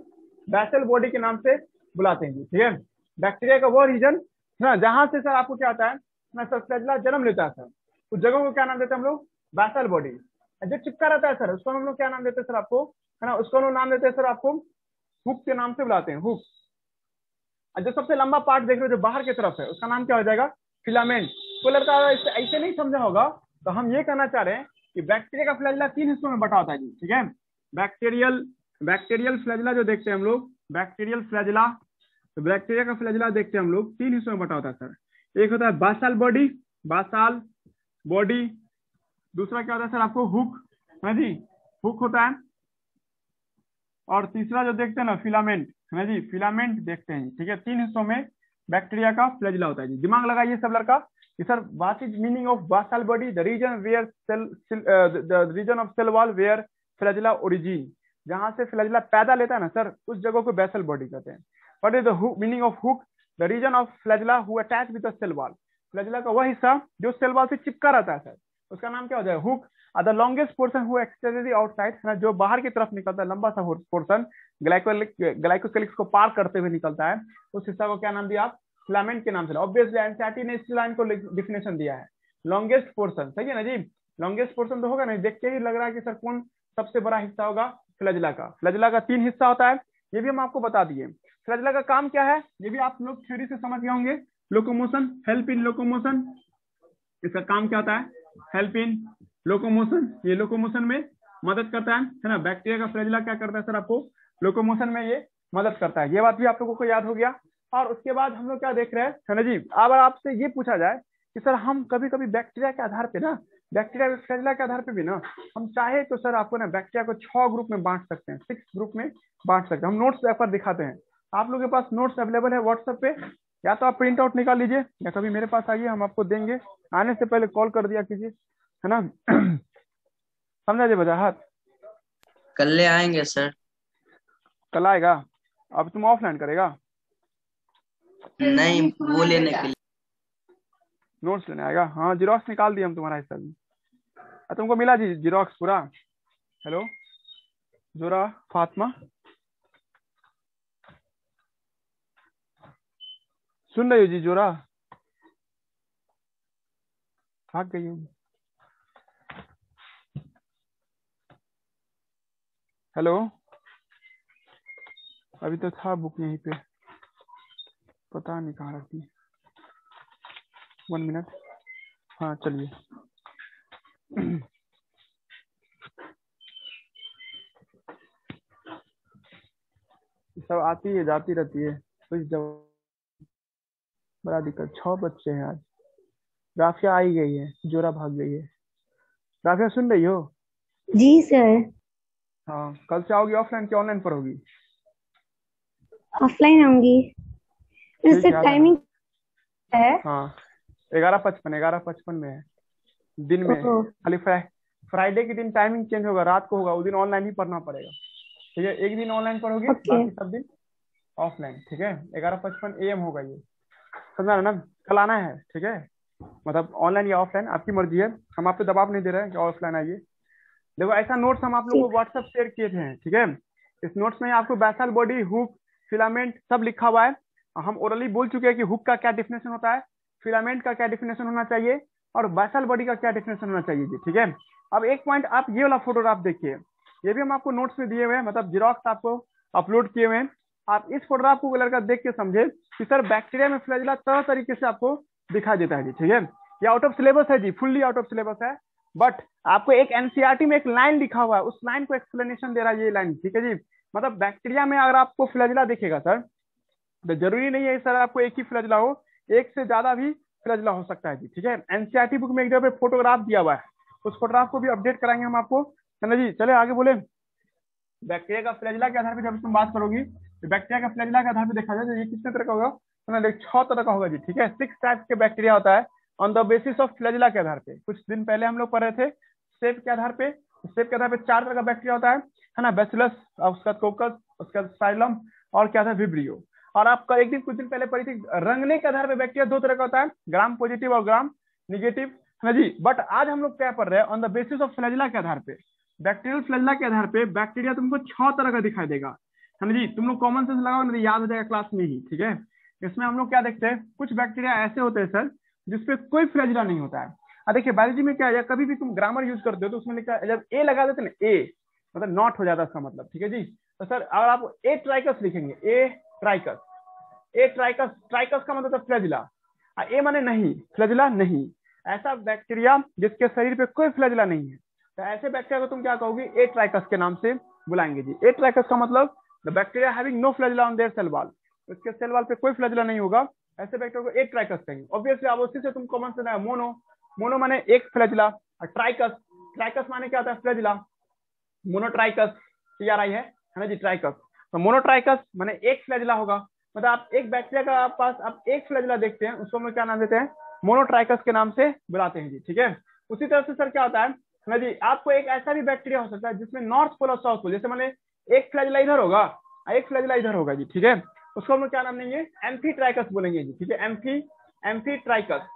बॉडी के नाम से बुलाते हैं जी, ठीक है। बैक्टीरिया का वो रीजन ना जहां से सर आपको क्या आता है ना सर, फ्लैजिला जन्म लेता है सर, उस जगह को क्या नाम देते हैं हम लोग? बैसल बॉडी। जो चिपका रहता है सर, उसको हम लोग क्या नाम देते हैं सर आपको? है ना, उसको हम लोग नाम देते हैं सर आपको हुक के नाम से बुलाते हैं, हुक। जो सबसे लंबा पार्ट देख रहे हो जो बाहर की तरफ है, उसका नाम क्या हो जाएगा? फिलामेंट। तो लड़का ऐसे नहीं समझा होगा, तो हम ये कहना चाह रहे हैं कि बैक्टीरिया का फ्लैजिला 3 हिस्सों में बटा होता है जी, ठीक है। बैक्टीरियल फ्लैजिला जो देखते हैं हम लोग, बैक्टीरियल फ्लैजिला, तो बैक्टीरिया का फ्लैजिला देखते हैं हम लोग 3 हिस्सों में बटा होता है सर। एक होता है बासाल बॉडी, दूसरा क्या होता है सर आपको हुक, है जी, हुक होता है। और तीसरा जो देखते हैं ना फिलामेंट, है जी, फिलामेंट देखते हैं, ठीक है। 3 हिस्सों में बैक्टीरिया का फ्लैजिला होता है जी। दिमाग लगाइए सब लड़का कि sir what is meaning of basal body, the region where cell, the region of cell wall where flagella origin, जहां से फ्लैजिला पैदा लेता है ना सर, उस जगह को बेसल बॉडी कहते हैं। What is the meaning of hook, the region of flagella who attach with the cell wall, flagella का वह हिस्सा जो सेल वॉल से चिपका रहता है सर, उसका नाम क्या हो जाएगा, hook. The longest portion who extended outside, है ना, जो बाहर की तरफ निकलता है, लंबा सा पोर्शन ग्लाइकोकेलिक्स को पार करते हुए निकलता है, उस हिस्सा को क्या नाम दिया आप, फिलामेंट के नाम से। ऑब्वियसली एनसीईआरटी ने इस लाइन को डिफिनेशन दिया है, लॉन्गेस्ट पोर्शन, सही है ना जी। लॉन्गेस्ट पोर्शन तो होगा नहीं, देख के ही लग रहा है कि सर कौन सबसे बड़ा हिस्सा होगा, फ्लैजिला का। फ्लैजिला का 3 हिस्सा होता है, ये भी हम आपको बता दिए। फ्लैजिला का काम क्या है, ये भी आप लोग थ्योरी से समझ गए होंगे। लोकोमोशन, हेल्प इन लोकोमोशन, इसका काम क्या होता है, हेल्प इन लोकोमोशन, ये लोकोमोशन में मदद करता है ना। बैक्टीरिया का फ्लैजिला क्या करता है सर, आपको लोकोमोशन में ये मदद करता है, ये बात भी आप लोगों को याद हो गया। और उसके बाद हम लोग क्या देख रहे हैं, है ना जी, अब आपसे ये पूछा जाए कि सर हम कभी कभी बैक्टीरिया के आधार पे ना, बैक्टीरिया फ्लैजिला के आधार पे भी ना, हम चाहे तो सर आपको ना बैक्टीरिया को 6 ग्रुप में बांट सकते हैं, 6 ग्रुप में बांट सकते हैं। हम नोट्स पर दिखाते हैं, आप लोगों के पास नोट्स अवेलेबल है व्हाट्सएप पे, या तो आप प्रिंट आउट निकाल लीजिए या कभी मेरे पास आइए, हम आपको देंगे। आने से पहले कॉल कर दिया कीजिए, है ना। समझा जी वजाहत। कल ले आएंगे सर। कल आएगा, अब तुम ऑफलाइन करेगा, नहीं वो लेने के लिए। नोट्स लेने आएगा, हाँ जीरोक्स निकाल दिया हम तुम्हारा हिस्सा भी। तुमको मिला जी जीरोक्स पूरा। हेलो जोरा फातिमा, सुन रही हो जी जोरा, भाग गई हूँ। हेलो, अभी तो था बुक यहीं पे, पता नहीं कहाँ रखी। 1 मिनट, हाँ चलिए। सब आती है जाती रहती है, कुछ जब बड़ा दिक्कत। 6 बच्चे हैं आज। राफिया आई गई है, जोरा भाग गई है। राफिया सुन रही हो? जी सर। हाँ, कल से आओगी ऑफलाइन कि ऑनलाइन पर होगी? ऑफलाइन आऊंगी। ठीक सर है, टाइमिंग है? हाँ 11:55 में है, दिन में। ओहो। खाली फ्राइडे के दिन टाइमिंग चेंज होगा, रात को होगा, उस दिन ऑनलाइन ही पढ़ना पड़ेगा, ठीक है। एक दिन ऑनलाइन पढ़ोगे, ओके। बाकी सब दिन ऑफलाइन, ठीक है। 11:55 AM होगा ये, समझा ना। कल आना है, ठीक है, मतलब ऑनलाइन या ऑफलाइन आपकी मर्जी है, हम आप पे दबाव नहीं दे रहे हैं कि ऑफलाइन आइए। देखो ऐसा नोट्स हम आप लोगों को व्हाट्सएप शेयर किए थे, ठीक है। इस नोट्स में आपको बेसल बॉडी, हुक, फिलामेंट सब लिखा हुआ है। हम ओरली बोल चुके हैं कि हुक का क्या डिफिनेशन होता है, फिलामेंट का क्या डिफिनेशन होना चाहिए, और बेसल बॉडी का क्या डिफिनेशन होना चाहिए जी, ठीक है। अब एक पॉइंट, आप ये वाला फोटोग्राफ देखिए, ये भी हम आपको नोट्स में दिए हुए हैं, मतलब जीरोक्स आपको अपलोड किए हुए हैं। आप इस फोटोग्राफ को लड़का देख के समझे कि सर बैक्टीरिया में फ्लैजिला तरह तरीके से आपको दिखाई देता है जी, ठीक है। ये आउट ऑफ सिलेबस है जी, फुल्ली आउट ऑफ सिलेबस है, बट आपको एक एनसीईआरटी में एक लाइन लिखा हुआ है, उस लाइन को एक्सप्लेनेशन दे रहा है ये लाइन, ठीक है जी। मतलब बैक्टीरिया में अगर आपको फ्लैजिला दिखेगा सर, तो जरूरी नहीं है सर आपको एक ही फ्लैजिला हो, एक से ज्यादा भी फ्लैजिला हो सकता है जी, ठीक है। एनसीईआरटी बुक में एक जगह पे फोटोग्राफ दिया हुआ है, उस फोटोग्राफ को भी अपडेट कराएंगे हम आपको, है ना जी। चले आगे बोले। बैक्टीरिया का फ्लैजिला के आधार पर जब तुम बात करोगी, तो बैक्टीरिया का फ्लैजिला के आधार पर देखा जाए तो ये कितने तरह का होगा, तो 6 तरह का होगा जी, ठीक है। 6 टाइप के बैक्टीरिया होता है on the basis of flagella के आधार पे। कुछ दिन पहले हम लोग पढ़ रहे थे सेप के आधार पे, सेप के आधार पे 4 तरह का बैक्टीरिया होता है ना, बैसिलस, उसका कोकस, उसका साइलम, और क्या था, विब्रियो। और आपका एक दिन कुछ दिन पहले पढ़ी थी रंगने के आधार पे बैक्टीरिया 2 तरह का होता है, ग्राम पॉजिटिव और ग्राम निगेटिव, है ना जी। बट आज हम लोग क्या पढ़ रहे हैं, on the basis of flagella के आधार पे, बैक्टीरियल फ्लैजिला के आधार पे बैक्टीरिया तुमको 6 तरह का दिखाई देगा, है ना जी। तुम लोग कॉमन सेंस लगाओ ना, याद हो जाएगा क्लास में ही, ठीक है। इसमें हम लोग क्या देखते हैं, कुछ बैक्टीरिया ऐसे होते हैं सर जिसपे कोई फ्लैजिला नहीं होता है। देखिए बायोलॉजी में क्या है, कभी भी तुम ग्रामर यूज करते हो तो उसमें लिखा है, जब ए लगा देते ना, ए मतलब नॉट हो जाता है इसका मतलब, ठीक है जी। तो सर अगर आप ए ट्राइकस लिखेंगे, ए ट्राइकस, ए ट्राइकस, ट्राइकस का मतलब फ्लैजिला, ए माने नहीं, फ्लैजिला नहीं, ऐसा बैक्टीरिया जिसके शरीर पे कोई फ्लैजिला नहीं है, तो ऐसे बैक्टीरिया को तुम क्या कहोगे, ए ट्राइकस के नाम से बुलाएंगे जी। ए ट्राइकस का मतलब the bacteria having no flagella on their cell wall, उसके सेल वॉल पे कोई फ्लैजिला नहीं होगा, ऐसे बैक्टीरिया को ए ट्राइकस कहेंगे। ऑब्वियसली अब उसी से तुम कॉमन से मोनो, मोनो माने एक फ्लैजिला, और ट्राइकस, ट्राइकस माने क्या होता है? फ्लैजिला। मोनोट्राइकस TRI है ना जी, ट्राइकस। तो मोनोट्राइकस माने एक फ्लैजिला होगा, मतलब आप एक बैक्टीरिया का पास आप एक फ्लैजिला देखते हैं, उसको हम क्या नाम देते हैं? मोनोट्राइकस के नाम से बुलाते हैं जी, ठीक है। उसी तरह से सर क्या होता है ना जी, आपको एक ऐसा भी बैक्टीरिया हो सकता है जिसमें नॉर्थ पोल और साउथ पोल, जैसे माने एक फ्लैजिला इधर होगा, एक फ्लैजिला इधर होगा जी, ठीक है। उसको हम लोग क्या नाम देंगे? एम्फीट्राइकस बोलेंगे जी, ठीक है। एम्फीट्राइकस।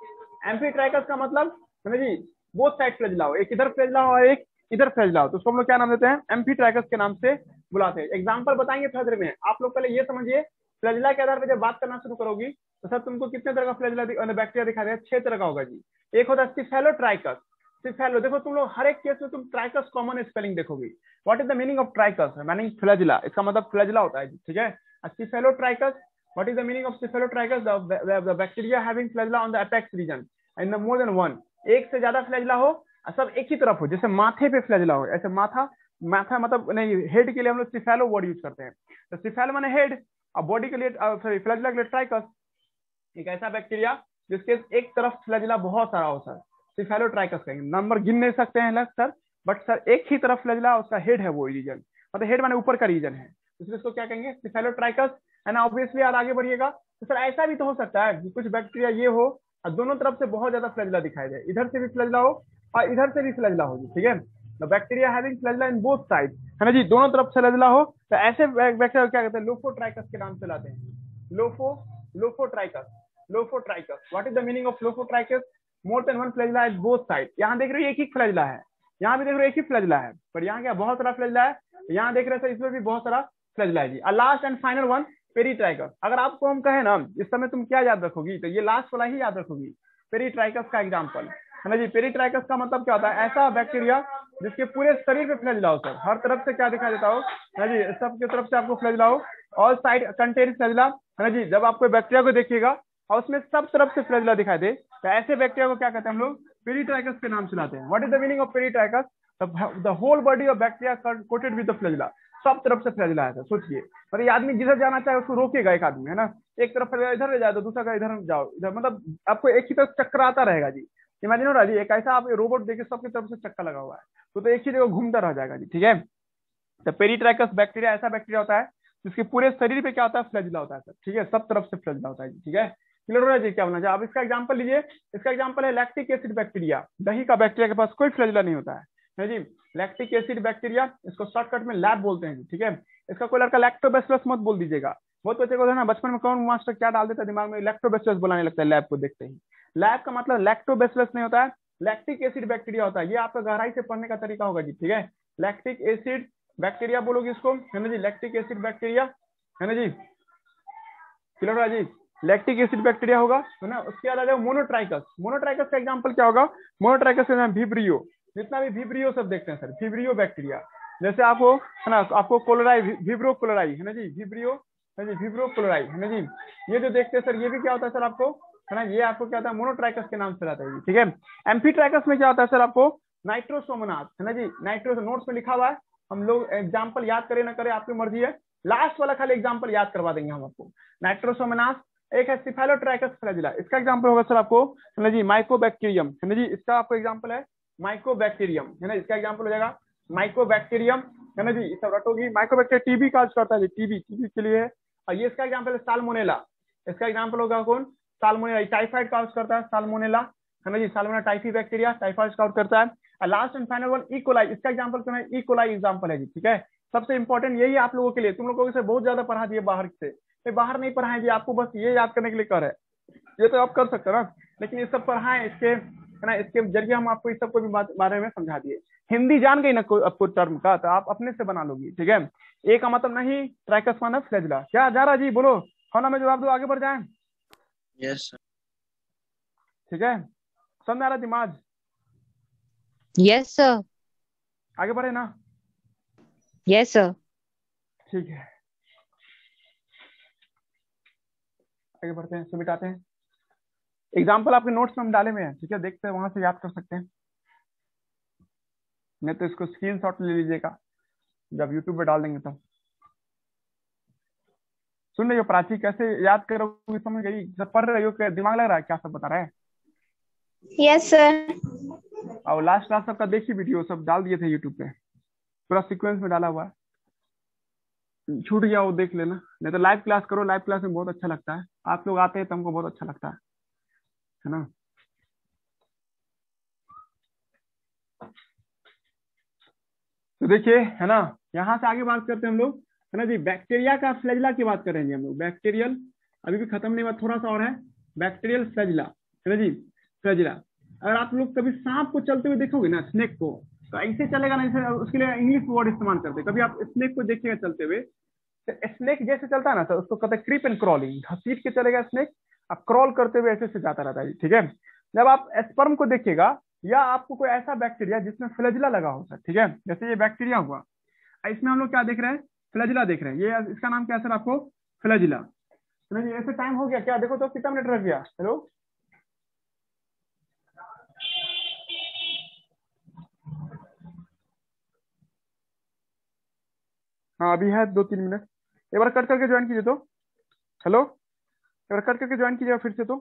एम्फीट्राइकस का मतलब है जी बोथ साइड फ्लैजिला हो, एक इधर फ्लैजिला हो और एक इधर फ्लैजिला हो, तो उसको हम लोग क्या नाम देते हैं? एम्फीट्राइकस के नाम से बुलाते हैं। एग्जाम्पल बताएंगे थोड़ी देर में। आप लोग पहले ये समझिए, फ्लैजिला के आधार पर जब बात करना शुरू करोगी तो सर तुमको कितने तरह का फ्लैजिला बैक्टीरिया दिखा देगा? 6 तरह का होगा जी। एक होता है स्टिफेलोट्राइकस। स्टिफेलो, देखो तुम लोग हर एक केस में तुम ट्राइकस कॉमन स्पेलिंग देखोगी। What is the meaning of trichous? Meaning flagella, इसका मतलब फ्लैजिला होता है जी, ठीक है। Cephalotrichous, what is the meaning of cephalotrichous? The bacteria having flagella on the apex region and more than one, एक से ज्यादा फ्लैजिला हो और सब एक ही तरफ हो, जैसे माथे पे फ्लैजिला हो, ऐसे माथा, माथा मतलब नहीं, हेड के लिए हम लोग स्टिफेलो वर्ड यूज करते हैं। तो स्टिफेलो माने हेड और बॉडी के लिए सॉरी फ्लैजिला के लिए ट्राइकस, एक ऐसा बैक्टीरिया जिसके एक तरफ फ्लैजिला बहुत सारा हो सर, स्टिफेलोट्राइकस कहेंगे। नंबर गिन नहीं सकते हैं लग सर, बट सर एक ही तरफ फ्लैजिला, उसका हेड है वो रीजन, मतलब हेड माने ऊपर का रीजन है, इसलिए इसको क्या कहेंगे? स्टिफेलोट्राइकस। एंड ऑब्वियसली आप आगे बढ़िएगा तो सर ऐसा भी तो हो सकता है कि कुछ बैक्टीरिया ये हो और दोनों तरफ से बहुत ज्यादा फ्लैजिला दिखाई दे, इधर से भी फ्लैजिला हो और इधर से भी फ्लैजिला हो, ठीक है। The bacteria having flagella in both side, है ना जी, दोनों तरफ फ्लैजिला हो, तो ऐसे बैक्टीरिया क्या कहते हैं? लोफोट्राइकस के नाम से लाते हैं। Lophotrichous. Lophotrichous, what is the meaning of lophotrichous? More than one flagella at both side. यहाँ देख रहे हो एक ही फ्लैजिला है, यहाँ भी देख रहे हो एक ही फ्लैजिला है, पर यहाँ क्या बहुत सारा फ्लैजिला है, यहाँ देख रहे हो इसमें भी बहुत सारा फ्लैजिला है जी। Last and final one peritrichous. अगर आपको हम कहें ना इस समय तुम क्या याद रखोगी, तो ये लास्ट वाला ही याद रखोगी, पेरीट्राइकस का एग्जाम्पल, है ना जी। पेरीट्राइकस का मतलब क्या होता है? ऐसा बैक्टीरिया जिसके पूरे शरीर पे फ्लैजिला हो सर, हर तरफ से क्या दिखाई देता हो, है ना जी, सबके तरफ से आपको फ्लैजिला हो, ऑल साइड कंटेन फ्लैजिला, है ना जी। जब आपको बैक्टीरिया को देखिएगा और उसमें सब तरफ से फ्लैजिला दिखाई दे, तो ऐसे बैक्टीरिया को क्या कहते हैं हम लोग? पेरीट्राइकस के नाम से लाते हैं। What is the meaning of peritrichous? The whole body of bacteria coated with the flagella, सब तरफ से फ्लैजिला है। सोचिए, मतलब ये आदमी जिधर जाना चाहे उसको रोकेगा एक आदमी, है ना, एक तरफ इधर ले जाए तो दूसरा का इधर जाओ, इधर, मतलब आपको एक ही तरफ चक्कर आता रहेगा जी। इमेजिन हो रहा है जी, एक ऐसा आप रोबोट देखिए सबकी तरफ से चक्कर लगा हुआ है, तो एक ही जगह घूमता रह जाएगा जी, ठीक है। तो पेरीट्राइकस बैक्टीरिया ऐसा बैक्टीरिया होता है जिसके पूरे शरीर पे क्या होता है? फ्लैजिला होता है सर, ठीक है, सब तरफ से फ्लैजिला होता है जी, ठीक है। क्लियर हो रहा है जी? क्या बोलना चाहिए? अब इसका एग्जांपल लीजिए, इसका एग्जांपल है लैक्टिक एसिड बैक्टीरिया। दही का बैक्टीरिया के पास कोई फ्लैजिला नहीं होता है जी। लैक्टिक एसिड बैक्टीरिया, इसको शॉर्टकट में लैब बोलते हैं जी, ठीक है। इसका कोई लड़का लैक्टोबैसिलस मत बोल दीजिएगा, बहुत बच्चे को ना बचपन में कौन मास्टर क्या डाल देता है दिमाग में, लैक्टोबैसिलस बुलाने लगता है लैब को देखते ही। लैब का मतलब लैक्टोबैसिलस नहीं होता है, लैक्टिक एसिड बैक्टीरिया होता है। ये आपका गहराई से पढ़ने का तरीका होगा जी, ठीक है। लैक्टिक एसिड बैक्टीरिया बोलोगे इसको, है ना जी, लैक्टिक एसिड बैक्टीरिया, है ना जी। क्लियर है जी? लैक्टिक एसिड बैक्टीरिया होगा, है ना। उसके अलावा मोनोट्राइकस, मोनोट्राइकस का एग्जांपल क्या होगा? मोनोट्राइकस का विब्रियो, जितना भी विब्रियो सब देखते हैं सर, विब्रियो बैक्टीरिया, जैसे आपको है ना, आपको कोलोराई, विब्रो कोलोराई, है ना जी, विब्रियो, है जी, विब्रो कोलोराई, है ना जी, ये जो देखते हैं सर, ये भी क्या होता है सर आपको, है ना, ये आपको क्या होता है? मोनोट्राइकस के नाम से आता है, ठीक है। एम्फीट्राइकस में क्या होता है सर आपको? नाइट्रोसोमोनास, है ना जी, नाइट्रो नोट्स में लिखा हुआ है, हम लोग एग्जाम्पल याद करें ना करें आपकी मर्जी है, लास्ट वाला खाली एग्जाम्पल याद करवा देंगे हम आपको। नाइट्रोसोमोनास, एक है स्टिफेलोट्राइकस फ्लैजिला, इसका एग्जांपल होगा सर आपको, है ना जी, माइकोबैक्टीरियम, है ना जी, इसका आपको एग्जांपल है माइकोबैक्टीरियम, है ना, इसका एग्जांपल हो जाएगा माइकोबैक्टीरियम, है ना जी, इस सब रटोगी। माइकोबैक्टीरिया टीबी काज करता है, टीबी के लिए है। और ये इसका एग्जांपल है साल्मोनेला, इसका एग्जांपल होगा कौन? साल्मोनेला। टाइफाइड काज करता है साल्मोनेला, है ना जी, साल्मोनेला टाइफी बैक्टीरिया टाइफाइड काज करता है। और last and final one E coli, इसका एग्जांपल क्या है? इकोलाई एग्जांपल है जी, ठीक है। सबसे इंपॉर्टेंट यही आप लोगों के लिए, तुम लोगों से बहुत ज्यादा पढ़ा दिए बाहर से, बाहर नहीं पढ़ाएं जी, आपको बस ये याद करने के लिए कर है, ये तो आप कर सकते हो ना, लेकिन ये सब पढ़ाएं, इसके है ना, इसके जरिए हम आपको इस सब को भी बारे में समझा दिए। हिंदी जान गई ना आपको टर्म का, तो आप अपने से बना लोगी, ठीक है। ए का मतलब नहीं, ट्राइकस माना फ्लैजिला। क्या जा रहा जी, बोलो, हाँ ना में जवाब दो, आगे बढ़ जाए। Yes sir. ठीक है, समझ आ रहा दिमाग? Yes sir. आगे बढ़े ना? Yes sir. ठीक है, आगे बढ़ते हैं, मिटाते हैं। एग्जाम्पल आपके नोट्स में हम डाले हुए हैं, ठीक है, देखते हैं, वहां से याद कर सकते हैं, नहीं तो इसको स्क्रीनशॉट ले लीजिएगा जब यूट्यूब पे डाल देंगे तब। सुन रही हो प्राची, कैसे याद करोगे? समझ गई? जब पढ़ रही हो, दिमाग लग रहा है क्या सब बता रहा है? Yes sir. और लास्ट क्लास सबका देखी वीडियो सब डाल दिए थे यूट्यूब पे, पूरा सीक्वेंस में डाला हुआ है। छूट गया वो देख लेना, नहीं तो लाइव क्लास करो, लाइव क्लास में बहुत अच्छा लगता है, आप लोग आते हैं तो हमको बहुत अच्छा लगता है ना। तो देखिए है ना, यहाँ से आगे बात करते हैं हम लोग, है ना जी। बैक्टीरिया का फ्लैजिला की बात करेंगे हम लोग, बैक्टीरियल अभी भी खत्म नहीं हुआ, थोड़ा सा और है, बैक्टीरियल फ्लैजिला, है ना जी। फ्लैजिला, अगर आप लोग कभी सांप को चलते हुए देखोगे ना, स्नेक को, तो ऐसे चलेगा ना, जैसे उसके लिए इंग्लिश वर्ड इस्तेमाल करते हैं। कभी आप स्नेक को देखिएगा चलते हुए, तो स्नेक जैसे चलता है ना सर, उसको कहते हैं क्रीप एंड क्रॉलिंग, घसीट के चलेगा स्नेक, अब क्रॉल करते हुए ऐसे से जाता रहता है, ठीक है। जब आप स्पर्म को देखिएगा, या आपको कोई ऐसा बैक्टीरिया जिसमें फ्लैजिला लगा हो सर, ठीक है, जैसे ये बैक्टीरिया हुआ, इसमें हम लोग क्या देख रहे हैं, फ्लैजिला देख रहे हैं, ये इसका नाम क्या है सर आपको, फ्लैजिला। नहीं ऐसे टाइम हो गया क्या, देखो तो कितना मिनट रह गया, हेलो। हाँ अभी है 2-3 मिनट, एक बार कट करके ज्वाइन कीजिए तो, हेलो एक बार कट करके ज्वाइन कीजिएगा फिर से तो।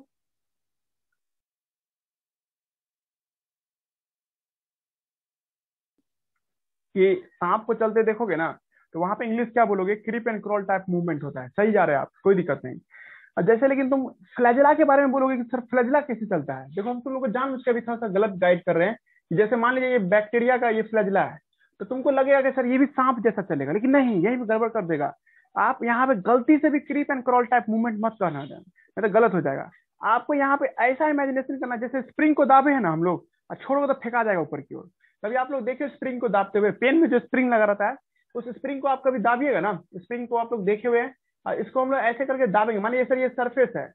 कि सांप को चलते देखोगे ना, तो वहां पे इंग्लिश क्या बोलोगे, creep and crawl type movement होता है, सही जा रहे हैं आप, कोई दिक्कत नहीं। और जैसे लेकिन तुम फ्लैजिला के बारे में बोलोगे कि सर फ्लैजिला कैसे चलता है, देखो हम तुम लोग को जानबूझ के भी थोड़ा सा गलत गाइड कर रहे हैं, कि जैसे मान लीजिए ये बैक्टीरिया का ये फ्लैजिला है, तो तुमको लगेगा कि सर ये भी सांप जैसा चलेगा, लेकिन नहीं, यही भी गड़बड़ कर देगा। आप यहाँ पे गलती से भी creep and crawl type movement मत करना, नहीं तो गलत हो जाएगा। आपको यहाँ पे ऐसा इमेजिनेशन करना जैसे स्प्रिंग को दाबे है ना हम लोग, और छोड़ो तो फेंका जाएगा ऊपर की ओर। कभी आप लोग देखिए स्प्रिंग को दाबते हुए, पेन में जो स्प्रिंग लगा रहता है, उस स्प्रिंग को आप कभी दाबिएगा ना, स्प्रिंग को आप लोग देखे हुए हैं, और इसको हम लोग ऐसे करके दाबेंगे, मानिए सर ये सरफेस है,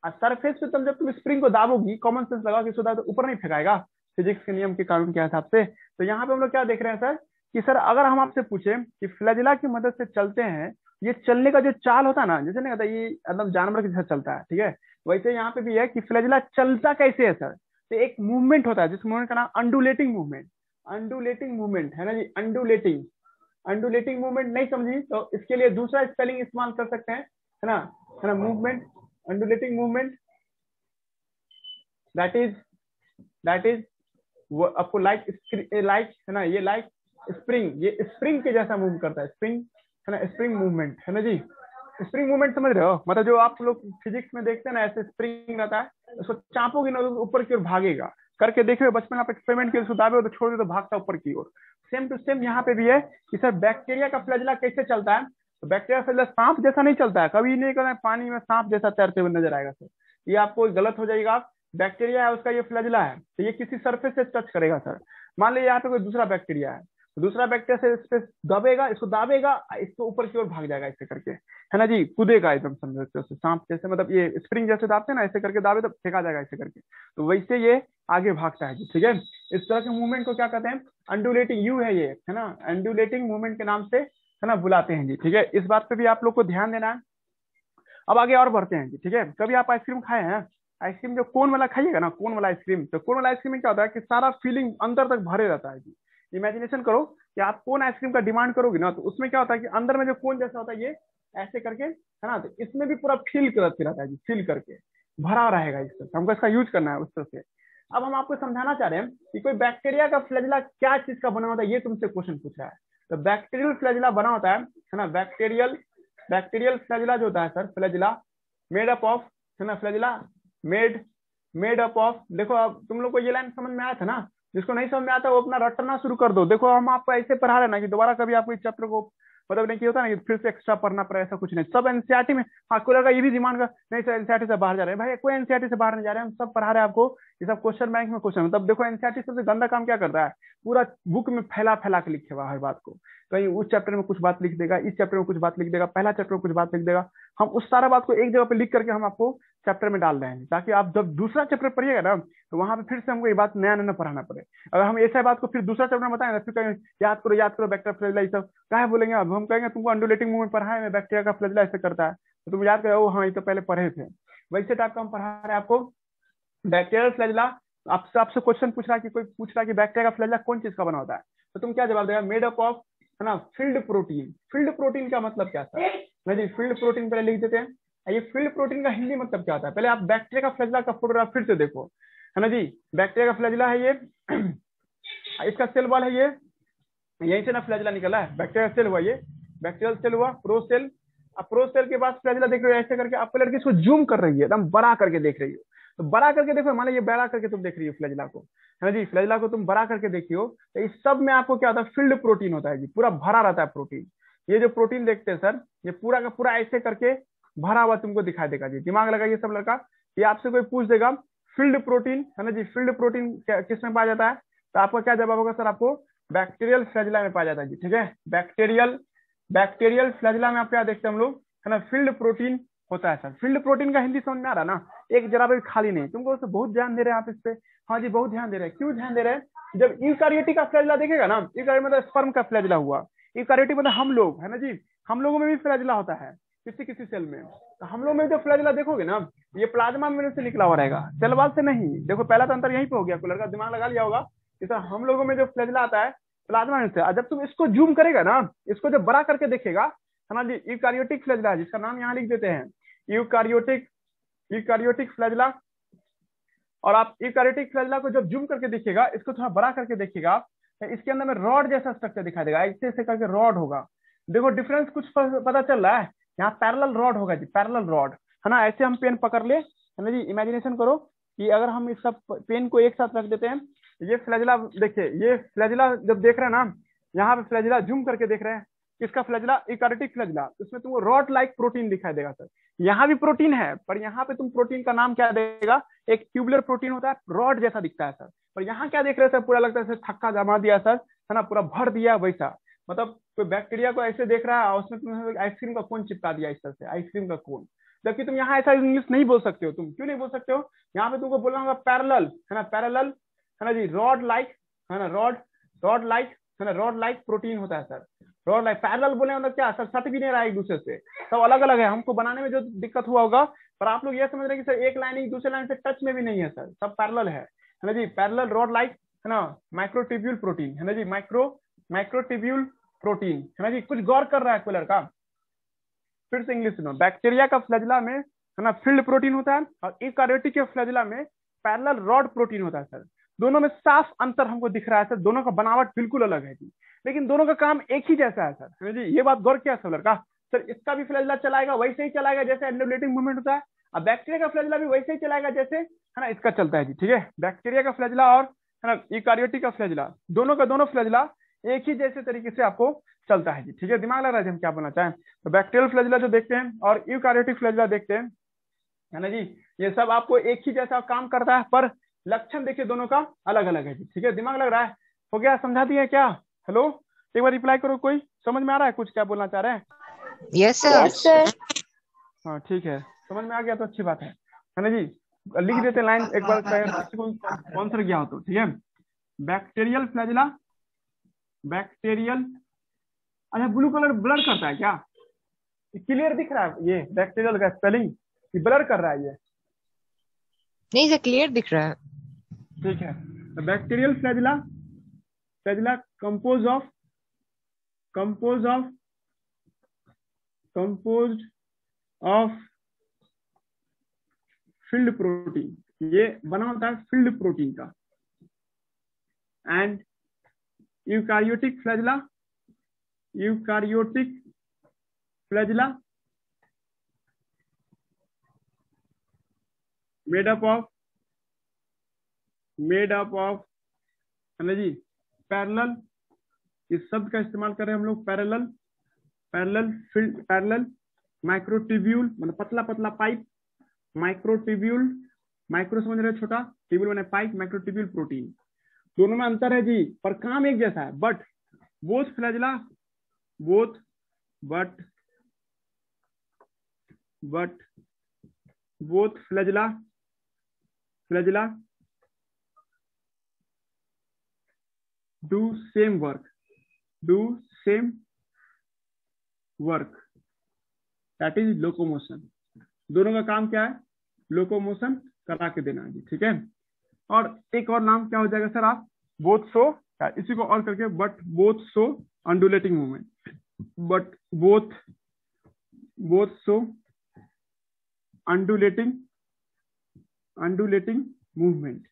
और सरफेस पे तुम जब तुम स्प्रिंग को दाबोगी, कॉमन सेंस लगा कि सुधा तो ऊपर नहीं फेंकाएगा, फिजिक्स के नियम के कानून के हिसाब से। तो यहाँ पे हम लोग क्या देख रहे हैं सर, कि सर अगर हम आपसे पूछे कि फ्लैजिला की मदद से चलते हैं, ये चलने का जो चाल होता है ना, जैसे नहीं कहता ये एकदम जानवर के जैसा चलता है, ठीक है, वैसे यहाँ पे भी है कि फ्लैजिला चलता कैसे है सर, तो एक मूवमेंट होता है जिस मूवमेंट का नाम अंडुलेटिंग मूवमेंट, अंडुलेटिंग मूवमेंट है ना जी, अंडुलेटिंग। अंडुलेटिंग मूवमेंट नहीं समझी तो इसके लिए दूसरा स्पेलिंग इस्तेमाल कर सकते हैं, है ना movement, undulating movement, that is वो आपको लाइक है ना, ये लाइक स्प्रिंग, ये स्प्रिंग के जैसा मूव करता है, स्प्रिंग है ना, स्प्रिंग मूवमेंट है ना जी। स्प्रिंग मूवमेंट समझ रहे हो, मतलब जो आप लोग फिजिक्स में देखते हैं ना, ऐसे स्प्रिंग रहता है, उसको चापोगे ना तो ऊपर की ओर भागेगा, करके देखे बचपन आप एक्सपेरिमेंट किए, उसको दाबे तो छोड़ दे तो भागता ऊपर की ओर। सेम टू सेम यहाँ पे भी है कि सर बैक्टीरिया का फ्लैजिला कैसे चलता है, तो बैक्टीरिया फ्लैजिला सांप जैसा नहीं चलता है, कभी नहीं कहना पानी में सांप जैसा तैरते हुए नजर आएगा सर, ये आपको गलत हो जाएगा। बैक्टीरिया है उसका ये फ्लैजिला है, तो ये किसी सरफेस से टच करेगा सर। मान लीजिए यहाँ पे कोई दूसरा बैक्टीरिया है, तो दूसरा बैक्टीरिया से इस पे दबेगा, इसको दाबेगा, इसको ऊपर की ओर भाग जाएगा ऐसे करके, है ना जी, कूदेगा एकदम, समझ सकते हो सांप जैसे, मतलब ये स्प्रिंग जैसे दाबते हैं ना, ऐसे करके दाबे तो फेंका जाएगा ऐसे करके, तो वैसे ये आगे भागता है जी, ठीक है। इस तरह के मूवमेंट को क्या कहते हैं, अंडुलेटिंग, यू है ये, है ना, अंडुलेटिंग मूवमेंट के नाम से है ना बुलाते हैं जी, ठीक है। इस बात पे भी आप लोग को ध्यान देना है। अब आगे और बढ़ते हैं जी, ठीक है। कभी आप आइसक्रीम खाए हैं, आइसक्रीम जो कोन वाला खाइएगा ना, कोन वाला आइसक्रीम, तो कोन वाला आइसक्रीम में क्या होता है कि सारा फीलिंग अंदर तक भरे रहता है जी। इमेजिनेशन करो कि आप कोन आइसक्रीम का डिमांड करोगे ना, तो उसमें क्या होता है कि अंदर में जो कोन जैसा होता है ये ऐसे करके, है ना, तो इसमें भी पूरा फील करते रहता है जी, फील करके भरा रहेगा, इस तरह हमको इसका यूज करना है उस तरह से। अब हम आपको समझाना चाह रहे हैं कि कोई बैक्टीरिया का फ्लैजिला क्या चीज का बना होता है, ये तुमसे क्वेश्चन पूछ रहा है। तो बैक्टीरियल फ्लैजिला बना होता है ना, बैक्टीरियल फ्लैजिला जो होता है sir, flagella made up of, है ना, फ्लैजिला मेड अप ऑफ, देखो अब तुम लोग को ये लाइन समझ में आया था ना, जिसको नहीं समझ में आता वो अपना रटना शुरू कर दो। देखो हम आपको ऐसे पढ़ा रहे हैं ना कि दोबारा कभी आपको इस चैप्टर को मतलब नहीं, कि होता ना कि फिर से एक्स्ट्रा पढ़ना पड़े, ऐसा कुछ नहीं, सब एनसीईआरटी में। हाँ कोई लगा ये भी दिमाग का नहीं सर एनसीईआरटी से बाहर जा रहे हैं, भाई कोई एनसीईआरटी से बाहर नहीं जा रहे हैं, हम सब पढ़ा रहे हैं आपको, ये सब क्वेश्चन बैंक में क्वेश्चन। तब देखो एनसीईआरटी सबसे गंदा काम क्या करता है, पूरा बुक में फैला फैला के लिखेगा हर बात को, कहीं उस चैप्टर में कुछ बात लिख देगा, इस चैप्टर में कुछ बात लिख देगा, पहला चैप्टर में कुछ बात लिख देगा। हम उस सारा बात को एक जगह पे लिख करके हम आपको चैप्टर में डाल रहे हैं, ताकि आप जब दूसरा चैप्टर पढ़िएगा ना, तो वहां पे फिर से हमको ये बात नया नया पढ़ाना पड़े। अगर हम ऐसा बात को फिर दूसरा चैप्टर में बताएंगे फिर कहेंगे याद करो बैक्टीरिया फ्लैजिला, ये सब क्या बोलेंगे। अब हम कहेंगे तुमको अंडुलेटिंग मूवमेंट पढ़ा है, बैक्टीरिया का फ्लैजिला ऐसे करता है, तो तुम याद करो हाँ ये तो पहले पढ़े थे। वैसे टाइप का हम पढ़ा रहे हैं आपको बैक्टीरियल फ्लैजिला। आपसे क्वेश्चन पूछ रहा है कि कोई पूछ रहा है कि बैक्टीरिया का फ्लैजिला कौन चीज का बना होता है, तो तुम क्या जवाब देगा, मेड अप ऑफ, है ना, फील्ड प्रोटीन। फील्ड प्रोटीन का मतलब क्या था, मैं जी फील्ड प्रोटीन पहले लिख देते हैं। ये फील्ड प्रोटीन का हिंदी मतलब क्या होता है, पहले आप बैक्टीरिया का फ्लैजिला का फोटोग्राफ फिर से देखो, है ना जी। बैक्टीरिया का फ्लैजिला है ये इसका सेल वॉल है ये, यहीं से ना फ्लैजिला निकला है, बैक्टीरियल सेल हुआ ये, बैक्टीरियल सेल हुआ, प्रोसेल। अब प्रोसेल के बाद फ्लैजिला देख रहे हो ऐसे करके, आपको लड़की इसको जूम कर रही है, एकदम बड़ा करके देख रही हो, तो बड़ा करके देखो, मान लो ये बड़ा करके तुम देख रही हो फ्लैजिला को, है ना जी, फ्लैजिला को तुम बड़ा करके देखी हो, तो इस सब में आपको क्या होता है, फिल्ड प्रोटीन होता है जी, पूरा भरा रहता है प्रोटीन। ये जो प्रोटीन देखते हैं सर, ये पूरा का पूरा ऐसे करके भरा हुआ तुमको दिखाई देगा जी, दिमाग लगाइए सब लड़का। ये आपसे कोई पूछ देगा फील्ड प्रोटीन, है ना जी, फील्ड प्रोटीन किस में पाया जाता है, तो आपका क्या जवाब होगा सर, आपको बैक्टीरियल फ्लैजिला में पाया जाता है जी, ठीक है। बैक्टीरियल फ्लैजिला में आप क्या देखते हैं हम लोग, है ना, फील्ड प्रोटीन होता है सर। फील्ड प्रोटीन का हिंदी समझ में आ रहा ना, एक जरा भी खाली नहीं, तुमको उससे बहुत ध्यान दे रहे हैं आप इस पे, हाँ जी बहुत ध्यान दे रहे हैं। क्यों ध्यान दे रहे हैं, जब यूकारियोटिक का फ्लैजिला देखेगा ना, यूकारियोटिक मतलब स्पर्म का फ्लैजिला हुआ, यूकारियोटिक मतलब हम लोग, है ना जी, हम लोगों में भी फ्लैजिला होता है किसी किसी सेल में, तो हम लोग में जो फ्लैजिला देखोगे ना, ये प्लाज्मा में से निकला हुआ रहेगा, सेल वॉल से नहीं। देखो पहला तो अंतर यहीं पे हो गया, कोई लड़का दिमाग लगा लिया होगा, जैसे हम लोगों में जो फ्लैजिला आता है प्लाज्मा में से, और जब तुम इसको जूम करेगा ना, इसको जब बड़ा करके देखेगा, है ना जी, यूकारियोटिक फ्लैजिला है, जिसका नाम यहाँ लिख देते हैं यूकारियोटिक फ्लैजिला। और आप यूकारियोटिक फ्लैजिला को जब जूम करके देखिएगा, इसको थोड़ा बड़ा करके देखिएगा, तो इसके अंदर में रॉड जैसा स्ट्रक्चर दिखाई देगा, ऐसे ऐसे करके रॉड होगा। देखो डिफरेंस कुछ पता चल रहा है, यहाँ पैरेलल रॉड होगा जी, पैरेलल रॉड, है ना। ऐसे हम पेन पकड़ ले, है ना जी, इमेजिनेशन करो कि अगर हम इस सब पेन को एक साथ रख देते हैं, ये फ्लैजिला देखिए, ये फ्लैजिला जब देख रहे हैं ना, यहाँ पे फ्लैजिला जूम करके देख रहे हैं, किसका फ्लैजिला, यूकारियोटिक फ्लैजिला, उसमें तुमको रॉड लाइक प्रोटीन दिखाई देगा सर। यहाँ भी प्रोटीन है, पर यहाँ पे तुम प्रोटीन का नाम क्या देगा, एक ट्यूबुलर प्रोटीन होता है, रॉड जैसा दिखता है सर। पर यहाँ क्या देख रहे हैं सर, पूरा लगता है थक्का जमा दिया सर, है ना, पूरा भर दिया वैसा, मतलब कोई बैक्टीरिया को ऐसे देख रहा है और उसमें तुमने आइसक्रीम का कोन चिपका दिया इस तरह से, आइसक्रीम का कोन। जबकि तुम यहाँ ऐसा इंग्लिश नहीं बोल सकते हो, तुम क्यों नहीं बोल सकते हो, यहाँ पे तुमको बोलना होगा पैरेलल, है ना, पैरेलल, है ना जी, रॉड लाइक, है ना, रॉड लाइक, है ना, रॉड लाइक प्रोटीन होता है सर। रॉड लाइक, पैरेलल बोले मतलब क्या सर, सट भी नहीं रहा है एक दूसरे से, सब अलग अलग है, हमको बनाने में जो दिक्कत हुआ होगा, पर आप लोग ये समझ रहे हैं कि सर एक लाइन एक दूसरे लाइन से टच में भी नहीं है सर, सब पैरेलल है ना जी, पैरेलल रॉड लाइक, है ना, माइक्रोट्यूब्यूल प्रोटीन, है ना जी, माइक्रोट्यूब्यूल प्रोटीन, है ना जी। कुछ गौर कर रहा है कोई लड़का, फिर से इंग्लिश सुनो, बैक्टीरिया का फ्लैजिला में, है ना, फील्ड प्रोटीन होता है, और यूकारियोटिक के फ्लैजिला में पैरेलल रॉड प्रोटीन होता है सर। दोनों में साफ अंतर हमको दिख रहा है सर, दोनों का बनावट बिल्कुल अलग है जी, लेकिन दोनों का काम एक ही जैसा है सर, है ना जी। ये बात गौर किया सब लड़का, सर इसका भी फ्लैजिला चलाएगा वैसे ही चलाएगा जैसे एंडोलेटिंग मूवमेंट होता है, और बैक्टीरिया का फ्लैजिला भी वैसे ही चलाएगा जैसे, है ना, इसका चलता है जी, ठीक है। बैक्टीरिया का फ्लैजिला और, है ना, यूकारियोटिक का फ्लैजिला, दोनों का दोनों फ्लैजिला एक ही जैसे तरीके से आपको चलता है जी, ठीक है। दिमाग लग रहा है हम क्या बोलना चाहें, तो बैक्टीरियल फ्लैजिला जो देखते हैं और यूकारियोटिक फ्लैजिला देखते हैं, है ना जी, ये सब आपको एक ही जैसा काम करता है, पर लक्षण देखिए दोनों का अलग अलग है जी, ठीक है। दिमाग लग रहा है, हो गया, समझा दिए क्या, हेलो, एक बार रिप्लाई करो, कोई समझ में आ रहा है कुछ क्या बोलना चाह रहे हैं, Yes, sir. हाँ ठीक है, समझ में आ गया तो अच्छी बात है ना जी। लिख देते लाइन एक बार, आंसर गया हो तो, ठीक है। बैक्टीरियल फ्लैजिला, बैक्टीरियल, अच्छा ब्लू कलर ब्लर करता है क्या, क्लियर दिख रहा है ये बैक्टीरियल का स्पेलिंग, ब्लर कर रहा है ये, नहीं सर, क्लियर दिख रहा है। ठीक है। Bacterial flagella, flagella compose of field protein, ये बना होता है फील्ड प्रोटीन का। And eukaryotic flagella made up of, है ना जी, पैरेलल, इस शब्द का इस्तेमाल कर रहे हैं हम लोग, पैरेलल माइक्रोट्यूब्यूल, मतलब पतला पतला पाइप, माइक्रोट्यूब्यूल, माइक्रो समझ रहे छोटा, ट्यूब्यूल बने पाइप, माइक्रोट्यूब्यूल प्रोटीन, दोनों में अंतर है जी, पर काम एक जैसा है। But both flagella do same work, that is locomotion। दोनों का काम क्या है, लोकोमोशन करा के देना जी, ठीक है। और एक और नाम क्या हो जाएगा सर, आप बोथ शो, इसी को और करके, but both show undulating movement, but both show undulating movement.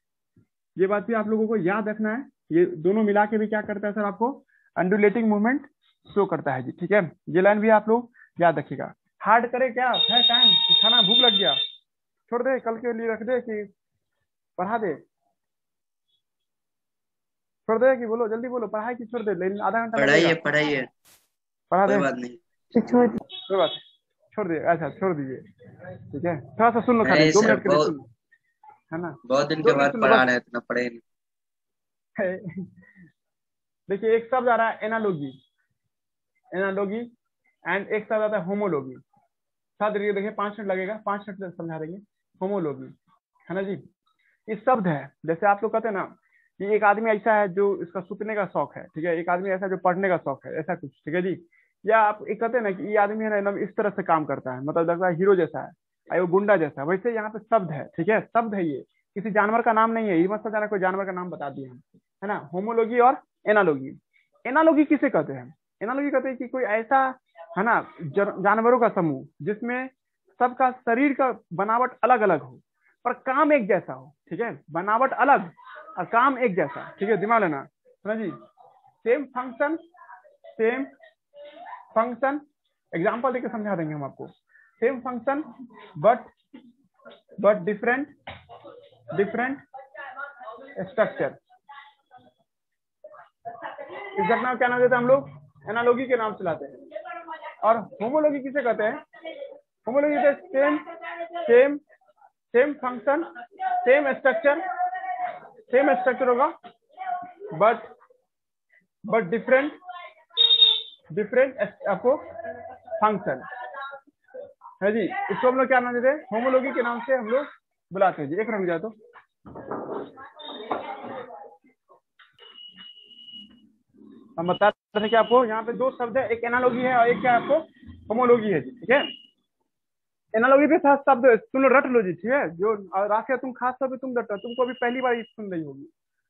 ये बात भी आप लोगों को याद रखना है ये दोनों मिला के भी क्या करता है सर, आपको अंडुलेटिंग मूवमेंट शो करता है जी। ठीक है, ये लाइन भी आप लोग याद रखिएगा। हार्ड करे क्या है टाइम, खाना भूख लग गया, छोड़ दे कल के लिए, रख दे कि पढ़ा दे, छोड़ दे कि बोलो, जल्दी बोलो, पढ़ाई की छोड़ दे, लेकिन आधा घंटा लगेगा। पढ़ाइए पढ़ा दे, कोई बात नहीं। कोई बात छोड़ दिए, अच्छा छोड़ दीजिए। ठीक है, थोड़ा सा सुन लो खाली, नहीं 2 सर, मिनट के लिए सुन लो, है ना, बहुत दिन 2 के मिनट बाद सुन लो पढ़ा बस। रहे हैं, इतना पढ़े नहीं। देखिए एक शब्द आ रहा है एनालॉजी, एनालॉजी, एंड एक शब्द आता है होमोलॉजी। साथ देखिए 5 मिनट लगेगा, 5 मिनट से समझा देंगे। होमोलॉजी, है ना जी, ये शब्द है। जैसे आप लोग कहते हैं ना कि एक आदमी ऐसा है जो इसका सुतने का शौक है, ठीक है, एक आदमी ऐसा जो पढ़ने का शौक है, ऐसा कुछ, ठीक है जी। या आप एक कहते हैं ना कि ये आदमी है ना एकदम इस तरह से काम करता है, मतलब लगता है हीरो जैसा है, वो गुंडा जैसा है, वैसे यहाँ पे शब्द है। ठीक है, शब्द है, ये किसी जानवर का नाम नहीं है, ये मत समझाना कोई जानवर का नाम बता दिए हम, है ना। होमोलॉजी और एनालॉजी, एनालॉजी किसे कहते हैं, एनालॉजी कहते हैं कि कोई ऐसा, है ना, जानवरों का समूह जिसमें सबका शरीर का बनावट अलग अलग हो पर काम एक जैसा हो। ठीक है, बनावट अलग और काम एक जैसा। ठीक है, दिमाग लेना, है ना जी। Same function, same function, example देके समझा देंगे हम आपको। Same function but different structure. इस घटना को क्या नाम देते हैं हम लोग, एनालॉजी के नाम से लाते हैं। और होमोलॉजी किसे कहते हैं, homology same function, same structure होगा, बट डिफरेंट आपको फंक्शन है जी। इसको हम लोग क्या नाम देते हैं, होमोलॉजी के नाम से हम लोग बुलाते हैं जी। एक मिनट जाए तो हम बता रहे थे कि आपको यहाँ पे 2 शब्द है, एक एनालॉजी है और एक क्या आपको होमोलॉजी है जी। ठीक है, एनालॉजी पे साथ शब्द सुन रट लो जी। ठीक है, जो राशिया तुम खास तौर पे तुम रटो, तुमको अभी पहली बार सुन रही होगी,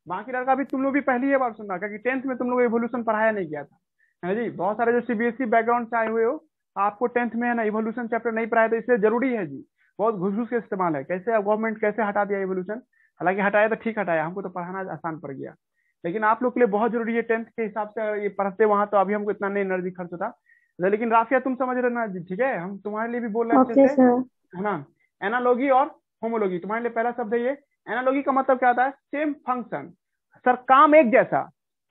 बाकी लड़का भी तुम लोग भी पहली बार सुनना, क्योंकि 10th में तुम लोग इवोल्यूशन पढ़ाया नहीं गया था, है जी। बहुत सारे जो सीबीएसई बैकग्राउंड से आए हुए हो, आपको 10th में है ना इवोल्यूशन चैप्टर नहीं पढ़ाया, तो इसलिए जरूरी है जी। बहुत घुस घुस के इस्तेमाल है, कैसे गवर्नमेंट कैसे हटा दिया इवोल्यूशन, हालांकि हटाया तो ठीक हटाया, हमको तो पढ़ाना आसान पड़ गया, लेकिन आप लोग के लिए बहुत जरूरी है। 10th के हिसाब से ये पढ़ते वहां तो अभी हमको इतना नहीं एनर्जी खर्च होता, लेकिन राफिया तुम समझ रहे ना जी। ठीक है, हम तुम्हारे लिए भी बोल रहे हैं अच्छे से, है ना। एनालॉजी और होमोलॉजी तुम्हारे लिए पहला शब्द है ये। एनालॉजी का मतलब क्या आता है, सेम फंक्शन, सर काम एक जैसा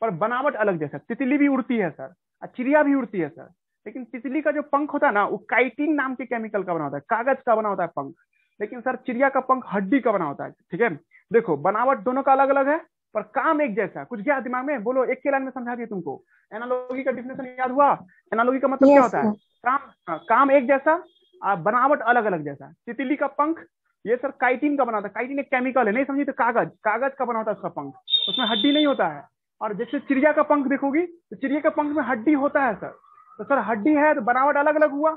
पर बनावट अलग जैसा। तितली भी उड़ती है सर, चिड़िया भी उड़ती है सर, लेकिन तितली का जो पंख होता है ना, वो काइटिन नाम के केमिकल का बना होता है, कागज का बना होता है पंख, लेकिन सर चिड़िया का पंख हड्डी का बना होता है। ठीक है, देखो बनावट दोनों का अलग अलग है पर काम एक जैसा। कुछ गया दिमाग में, बोलो, एक के लाइन में समझा दिया तुमको। एनालॉजी का डिफिनेशन याद हुआ, एनालॉजी का मतलब क्या होता है, काम एक जैसा, बनावट अलग अलग जैसा। तितली का पंख ये सर काइटिन का बना था, काइटिन एक केमिकल है, नहीं समझी तो कागज का बना होता है उसका पंख, उसमें हड्डी नहीं होता है। और जैसे चिड़िया का पंख देखोगी तो चिड़िया का पंख में हड्डी होता है सर, तो सर हड्डी है तो बनावट अलग अलग हुआ,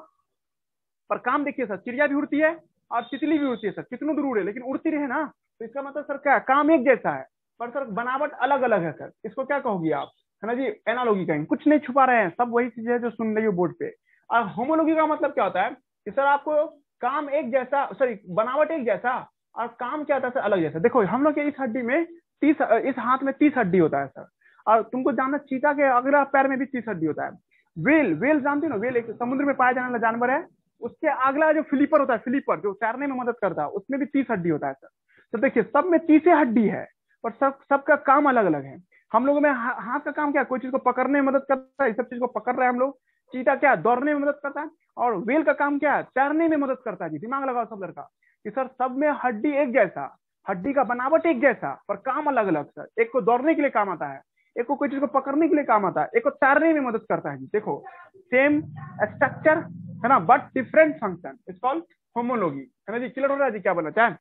पर काम देखिए सर, चिड़िया भी उड़ती है और तितली भी उड़ती है सर, कितनों दूर उड़े लेकिन उड़ती रहे ना, तो इसका मतलब सर क्या, काम एक जैसा है पर सर बनावट अलग अलग है सर। इसको क्या कहोगी आप, है ना जी, एनालॉजी कहेंगे। कुछ नहीं छुपा रहे हैं, सब वही चीज है जो सुन रही हो बोर्ड पे। और होमोलॉजी का मतलब क्या होता है कि सर आपको काम एक जैसा, सॉरी बनावट एक जैसा और काम क्या होता है सर अलग जैसा। देखो हम लोग के इस हड्डी में 30, इस हाथ में 30 हड्डी होता है सर, और तुमको जानना चीता के अगला पैर में भी 30 हड्डी होता है। वेल जानते हो ना, वेल एक समुद्र में पाया जाने वाला जानवर है, उसके अगला जो फ्लिपर होता है, फ्लिपर जो तैरने में मदद करता है, उसमें भी 30 हड्डी होता है सर। तो देखिए सब में 30 हड्डी है पर सबका काम अलग अलग है। हम लोगों में हाथ का काम क्या, कोई चीज को पकड़ने में मदद करता है, सब चीज को पकड़ रहे हैं हम लोग। चीता क्या, दौड़ने में मदद करता है, और वेल का काम क्या है, तैरने में मदद करता है जी। दिमाग लगाओ सब लड़का कि सर सब में हड्डी एक जैसा, हड्डी का बनावट एक जैसा पर काम अलग अलग सर। एक को दौड़ने के लिए काम आता है, एक को कोई चीज को पकड़ने के लिए काम आता है, एक को तैरने में मदद करता है जी। देखो सेम स्ट्रक्चर है ना, but different function, it's called homology, है ना जी। क्लियर हो रहा है जी, क्या बोलना चाहे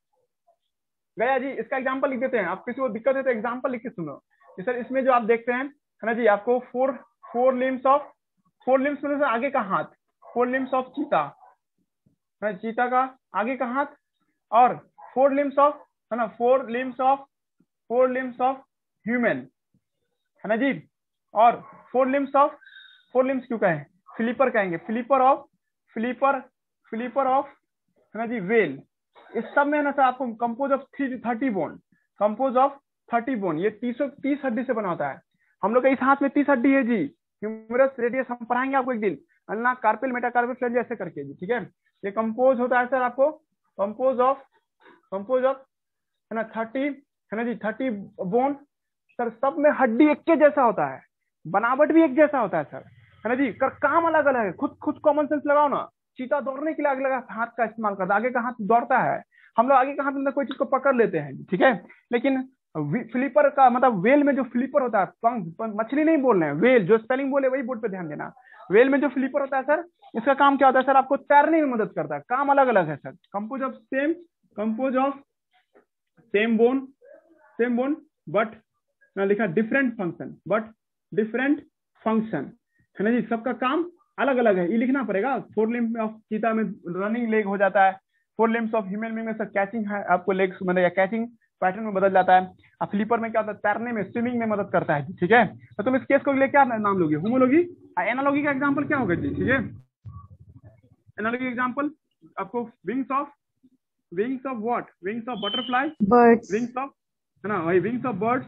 गया जी। इसका एग्जांपल लिख देते हैं, आप किसी को दिक्कत है तो एग्जांपल लिख के सुनो कि सर इसमें जो आप देखते हैं, है ना जी, आपको फोर लिम्स में से आगे का हाथ, 4 लिम्स ऑफ चीता, है चीता का आगे का हाथ, और 4 लिम्स ऑफ, है ना, 4 लिम्स ऑफ ह्यूमन, है ना जी। और 4 लिम्स क्यों कहें, फ्लिपर कहेंगे, फ्लिपर ऑफ, है ना जी, वेल। इस सब में ना सर आपको compose of 30 bone, compose of 30 bone, ये 30 हड्डी से बना होता है। हम लोग के इस हाथ में 30 हड्डी है जी, ह्यूमरस तीस हड्डी से बना होता है। हम लोग के इस हाथ में 30 हड्डी है जी, ह्यूमरस रेडियस हम पढ़ाएंगे आपको एक दिन, अल्ना कार्पेल मेटाकार्पेल फ्लैजिला ऐसे करके जी, ठीक है। ये कंपोज होता है सर आपको कंपोज ऑफ है ना 30 है ना जी, 30 बोन सर, सब में हड्डी एक के जैसा होता है, बनावट भी एक जैसा होता है सर, है ना जी। कर काम अलग अलग है, खुद कॉमन सेंस लगाओ ना। चीता दौड़ने के लिए आगे लगा हाथ का इस्तेमाल करता है, आगे का हाथ दौड़ता है, हम लोग आगे का हाथ में कोई चीज को पकड़ लेते हैं, ठीक है। लेकिन फ्लिपर का मतलब वेल में जो फ्लिपर होता है, मछली नहीं बोल रहे हैं, वेल जो स्पेलिंग बोले वही बोर्ड पे ध्यान देना। वेल में जो फ्लिपर होता है सर, इसका काम क्या होता है सर, आपको तैरने में मदद करता है, काम अलग अलग है sir. Compose of same bone but ना लिखा डिफरेंट फंक्शन है ना जी, सबका काम अलग अलग है, ये लिखना पड़ेगा। 4 लिम्ब ऑफ चीता में रनिंग लेग हो जाता है, 4 लिम्स ऑफ ह्यूमन बीइंग में सर कैचिंग है, आपको लेग्स मतलब कैचिंग पैटर्न में बदल जाता है। अब फ्लिपर में क्या होता है, तैरने में स्विमिंग में मदद करता है, ठीक है। तो तुम इस केस को ले क्या नाम लोगे, होमोलॉगी। एनालॉगी का एग्जांपल क्या होगा जी, ठीक है। एनालॉगी एग्जांपल आपको wings of what, wings of butterfly, wings of है ना, वही wings of birds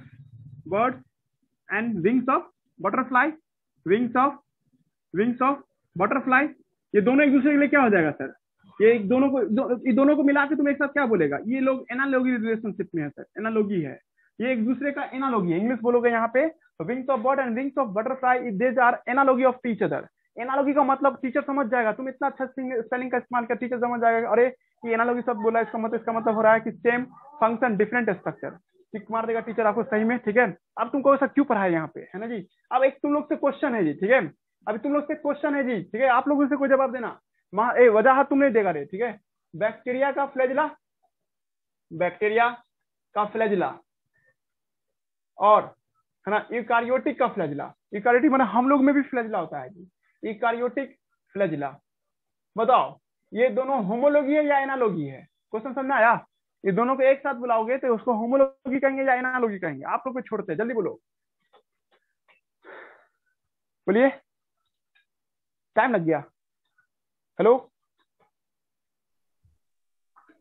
and wings of butterfly, wings of butterfly, ये दोनों एक दूसरे के लिए क्या हो जाएगा सर, ये दोनों को मिला के तुम एक साथ क्या बोलेगा, ये लोग एनालॉगी रिलेशनशिप में है सर, एनालॉगी है, ये एक दूसरे का एनालॉगी है। इंग्लिश बोलोगे यहाँ पे wings of bird and wings of butterfly, these are analogy of each other. Analogy का मतलब टीचर समझ जाएगा, तुम इतना अच्छा स्पेलिंग का इस्तेमाल कर, टीचर समझ जाएगा, अरे ये एनालॉगी शब्द बोला, इसका मतलब हो रहा है कि सेम फंक्शन डिफरेंट स्ट्रक्चर, टिक मार देगा टीचर आपको सही में, ठीक है। अब तुमको ऐसा क्यों पढ़ाया यहाँ पे, है ना जी। अब एक तुम लोग से क्वेश्चन है जी, ठीक है, अभी तुम लोग से क्वेश्चन है जी, ठीक है, आप लोगों से कोई जवाब देना, वजाहत तुम नहीं देगा रे, ठीक है। बैक्टीरिया का फ्लैजिला और है ना यूकारियोटिक का फ्लैजिला, यूकारियोटिक मतलब हम लोग में भी फ्लैजिला होता है जी, यूकारियोटिक फ्लैजिला, बताओ ये दोनों होमोलॉगी है या एनालॉगी है, क्वेश्चन समझ में आया। ये दोनों को एक साथ बुलाओगे तो उसको होमोलॉगी कहेंगे या एनालॉगी कहेंगे, आप लोग को छोड़ते हैं, जल्दी बोलो, बोलिए, टाइम लग गया। हेलो,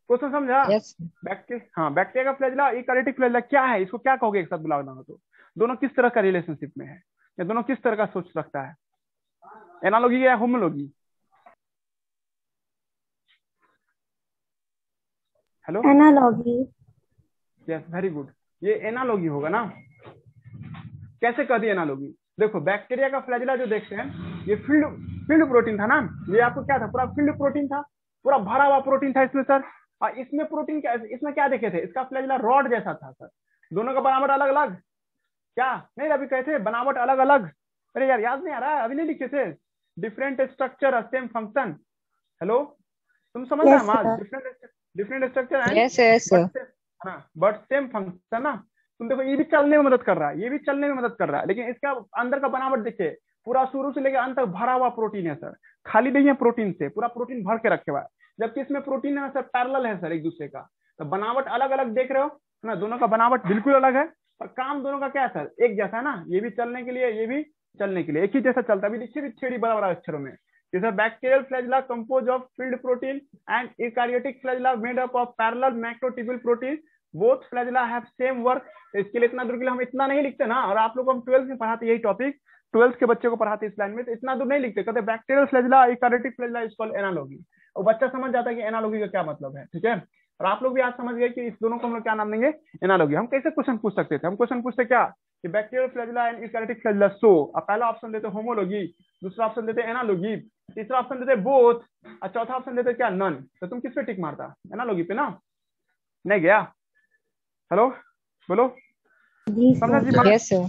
क्वेश्चन समझा। Yes. बैक्टीरिया का फ्लैजिला, यूकारियोटिक फ्लैजिला क्या है, इसको क्या कहोगे एक साथ बुलाना तो, दोनों किस तरह का रिलेशनशिप में है, या दोनों किस तरह का सोच रखता है, एनालॉगी या homology. Hello, analogy. Yes very good, ये एनालॉगी होगा ना। कैसे कर दी एनालॉगी, देखो बैक्टीरिया का फ्लैजिला जो देखते हैं, ये फील्ड प्रोटीन था ना, ये आपको क्या था, पूरा फील्ड प्रोटीन था, पूरा भरा हुआ प्रोटीन था इसमें सर। और इसमें प्रोटीन क्या, इसमें क्या देखे थे, इसका फ्लैजिला रॉड जैसा था सर, दोनों का बनावट अलग अलग, क्या नहीं अभी कहे थे बनावट अलग अलग, अरे यार याद नहीं आ रहा है, अभी नहीं लिखे थे, different structure same function. Hello, तुम समझ रहे हो, different structure and but same function ना। तुम देखो ये भी चलने में मदद कर रहा है, ये भी चलने में मदद कर रहा है, लेकिन इसका अंदर का बनावट देखिए, पूरा शुरू से लेकर अंत तक भरा हुआ प्रोटीन है सर, खाली नहीं है प्रोटीन से, पूरा प्रोटीन भर के रखे हुआ है, जबकि इसमें प्रोटीन है सर पैरेलल है सर एक दूसरे का, तो बनावट अलग अलग देख रहे हो ना, दोनों का बनावट बिल्कुल अलग है, पर काम दोनों का क्या है सर, एक जैसा है ना, ये भी चलने के लिए, ये भी चलने के लिए एक ही जैसा चलता है। अभी लिखिए भी थ्योरी बड़ा बड़ा अक्षरों में, जैसे bacterial flagella compose of field protein and eukaryotic flagella made up of parallel macrotubule protein, both flagella have same work. इसके लिए इतना दूर के लिए हम इतना नहीं लिखते ना, और आप लोग को हम 12th में पढ़ाते यही टॉपिक, 12th के बच्चे को पढ़ाते इस लाइन में, तो इतना दूर नहीं लिखते, कहते bacterial flagella eukaryotic flagella is called analogy, और बच्चा समझ जाता है कि एनालॉगी का क्या मतलब है, ठीक है। और आप लोग भी आज समझ गए कि इस दोनों को हम लोग क्या नाम देंगे, एनालॉगी। हम कैसे क्वेश्चन पूछ सकते थे, हम क्वेश्चन पूछते क्या कि bacterial flagella and eukaryotic flagella, सो अब पहला ऑप्शन देते होमोलॉगी, दूसरा ऑप्शन देते एनालॉगी, तीसरा ऑप्शन देते बोथ, और चौथा ऑप्शन देते क्या नन। तो तुम किस पे टिक मारता, एनालॉगी पे ना, नहीं गया। हेलो बोलो, समझा जी। Yes, sir.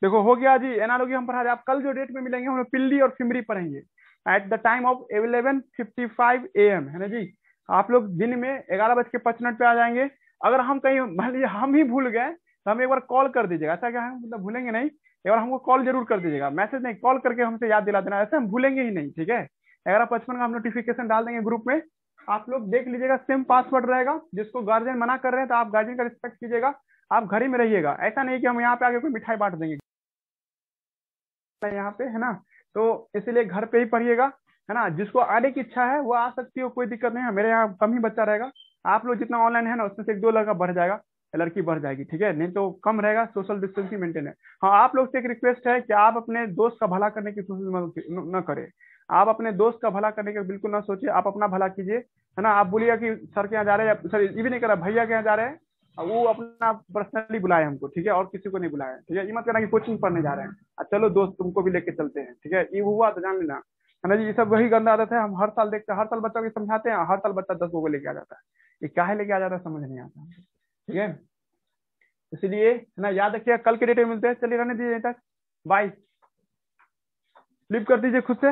देखो हो गया जी, एनालॉगी हम पढ़ा रहे। आप कल जो डेट में मिलेंगे हम लोग पिल्ली और फिमरी पढ़ेंगे at the time of 11:55 AM, है ना जी। आप लोग दिन में 11:55 पे आ जाएंगे। अगर हम कहीं मान लीजिए हम ही भूल गए तो हम एक बार कॉल कर दीजिएगा, ऐसा क्या है, मतलब भूलेंगे नहीं, एक बार हमको कॉल जरूर कर दीजिएगा, मैसेज नहीं, कॉल करके हमसे याद दिला देना, ऐसे हम भूलेंगे ही नहीं, ठीक है। 11:55 का हम नोटिफिकेशन डाल देंगे ग्रुप में, आप लोग देख लीजिएगा, सेम पासवर्ड रहेगा। जिसको गार्जियन मना कर रहे हैं तो आप गार्जियन का रिस्पेक्ट कीजिएगा, आप घर ही में रहिएगा, ऐसा नहीं कि हम यहाँ पे आके कोई मिठाई बांट देंगे यहाँ पे, है ना। तो इसीलिए घर पे ही पढ़िएगा, है ना। जिसको आने की इच्छा है वो आ सकती हो, कोई दिक्कत नहीं है, मेरे यहाँ कम ही बच्चा रहेगा। आप लोग जितना ऑनलाइन है ना उसमें से 1-2 लड़का बढ़ जाएगा, एलर्जी बढ़ जाएगी, ठीक है, नहीं तो कम रहेगा, सोशल डिस्टेंसिंग मेंटेन है। हाँ, आप लोग से एक रिक्वेस्ट है कि आप अपने दोस्त का भला करने की कोशिश न करें। आप अपने दोस्त का भला करने का बिल्कुल ना सोचिए, आप अपना भला कीजिए, है ना। आप बोलिएगा कि सर के यहाँ जा रहे हैं, सर ये भी नहीं कर रहा, भैया के यहाँ जा रहे हैं, और वो अपना पर्सनली बुलाए हमको, ठीक है, और किसी को नहीं बुलाया, ठीक है। ये मत करना कि कोचिंग पढ़ने जा रहे हैं, चलो दोस्त तुमको भी लेके चलते हैं, ठीक है, ये हुआ तो जान लेना, है ना जी। ये सब वही गंदा आदत है, हम हर साल देखते हैं, हर साल बच्चों को समझाते हैं, हर साल बच्चा 10 लोगों को लेके आ जाता है। ये काहे लेके आ जाता है समझ नहीं आता, ठीक है। इसलिए है ना, याद रखिए, कल के डेट में मिलते हैं, चलिए रहने दीजिए तक, बाय, स्लिप कर दीजिए खुद से।